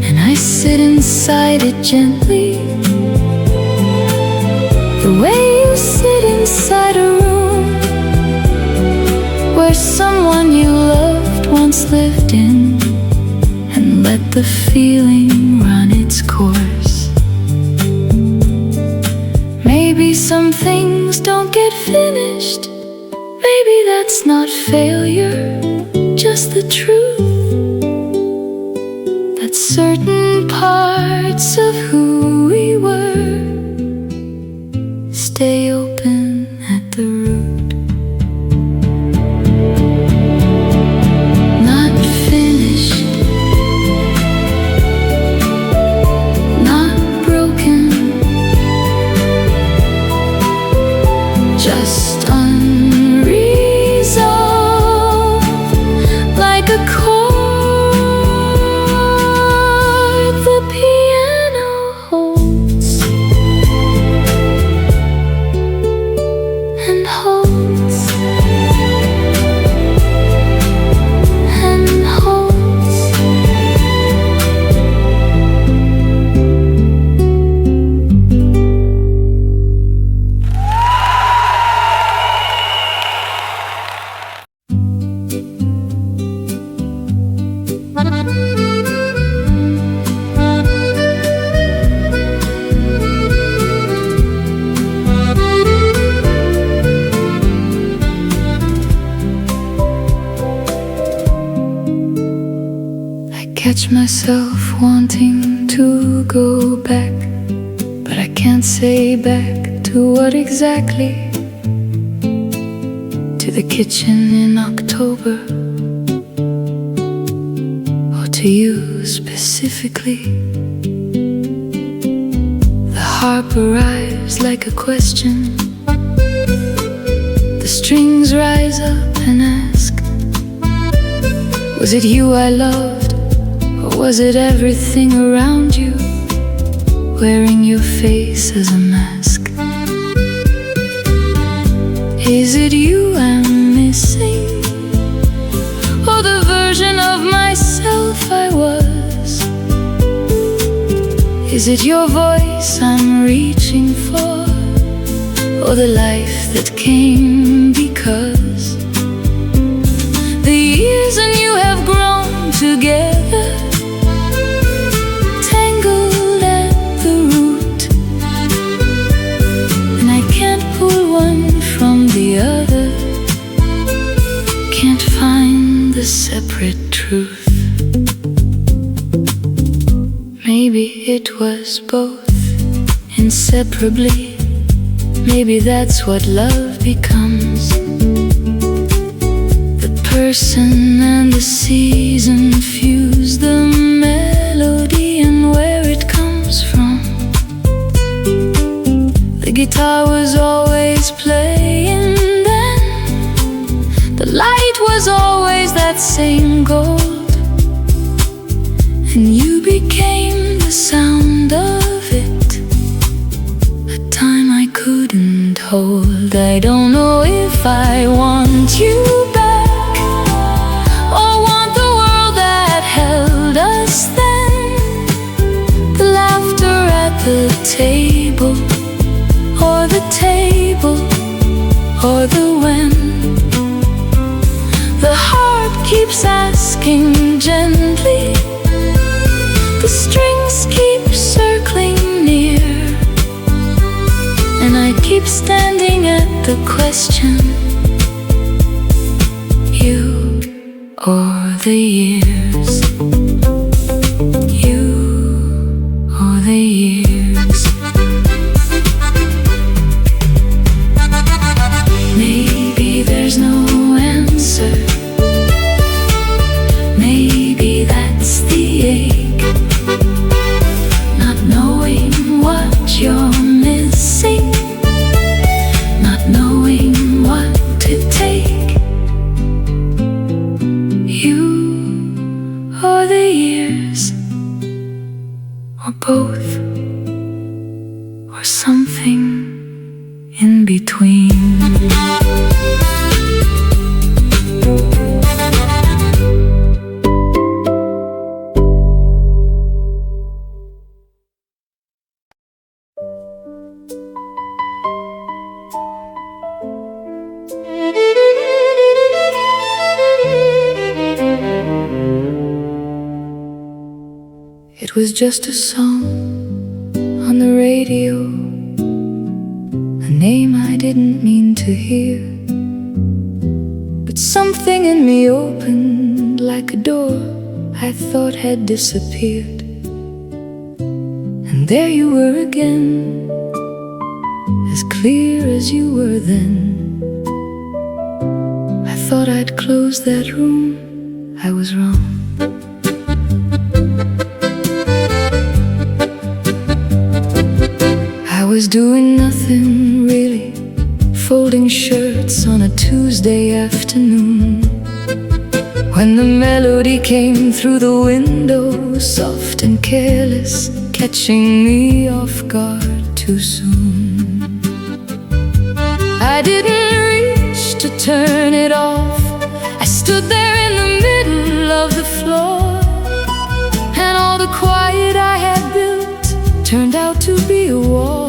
And I sit inside it gently, the way you sit inside a room where someone you loved once lived in, and let the feeling run its course. Maybe some things don't get finished, maybe that's not failure, just the truth. That certain parts of who we were stay open at the root. Not finished, not broken, just unresolved, like a chord the piano holds. catch myself wanting to go back, but I can't say back to what exactly. To the kitchen in October, or to you specifically. The harp arrives like a question. The strings rise up and ask, was it you I loved, or was it everything around you, wearing your face as a mask? Is it you I'm missing, or the version of myself I was? Is it your voice I'm reaching for, or the life that came because the years and you have grown together, tangled at the root, and I can't pull one from the other, can't find the separate truth. Maybe it was both, inseparably. Maybe that's what love becomes. The person and the season fuse, the melody and where it comes from. The guitar was always playing then, the light was always that same gold, and you became the sound of it, a time I couldn't hold. I don't know if I want you back, or want the world that held us then. The laughter at the table, or the table, or the when. The heart keeps asking gently, the strings keep circling near, and I keep standing at the question, you or the years, you or the years. Maybe there's no answer, maybe that's the ache, not knowing what you're missing, not knowing what to take. You or the years, or both, or something in between. It was just a song on the radio, a name I didn't mean to hear, but something in me opened like a door I thought had disappeared. And there you were again, as clear as you were then. I thought I'd close that room, I was wrong. I was doing nothing really, folding shirts on a Tuesday afternoon, when the melody came through the window, soft and careless, catching me off guard too soon. I didn't reach to turn it off, I stood there in the middle of the floor, and all the quiet I had built turned out to be a wall.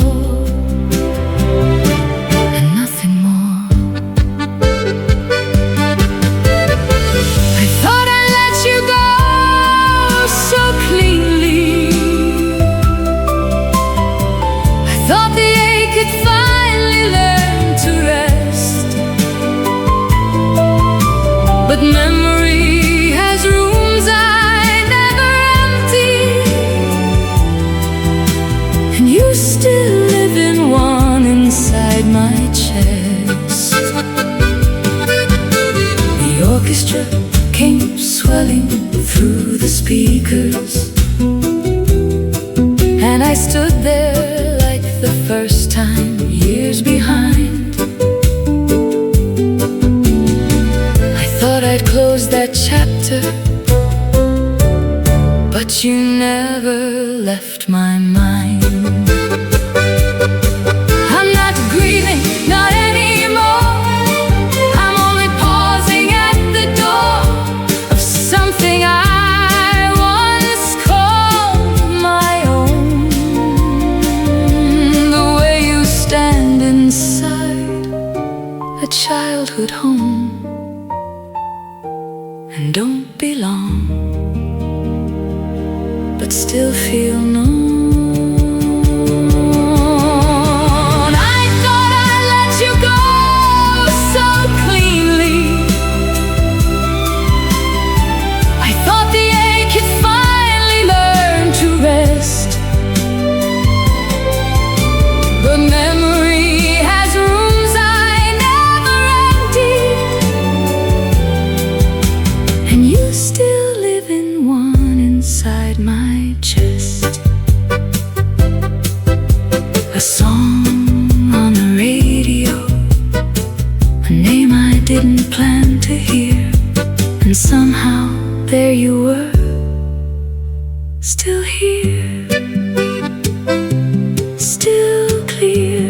But memory has rooms I never orchestra came swelling through the speakers, and I stood there like the first time, years behind. I thought I'd close that chapter, but you never left my mind. I'm not grieving, not anymore. I'm only pausing at the door of something I once called my own. The way you stand inside a childhood home and don't belong, but still feel known. I thought I let you go so cleanly. I thought the ache had finally learned to rest, but memory has rooms I never emptied, and you still live in one inside my chest. A song on the radio, a name I didn't plan to hear, and somehow there you were, still here, still clear.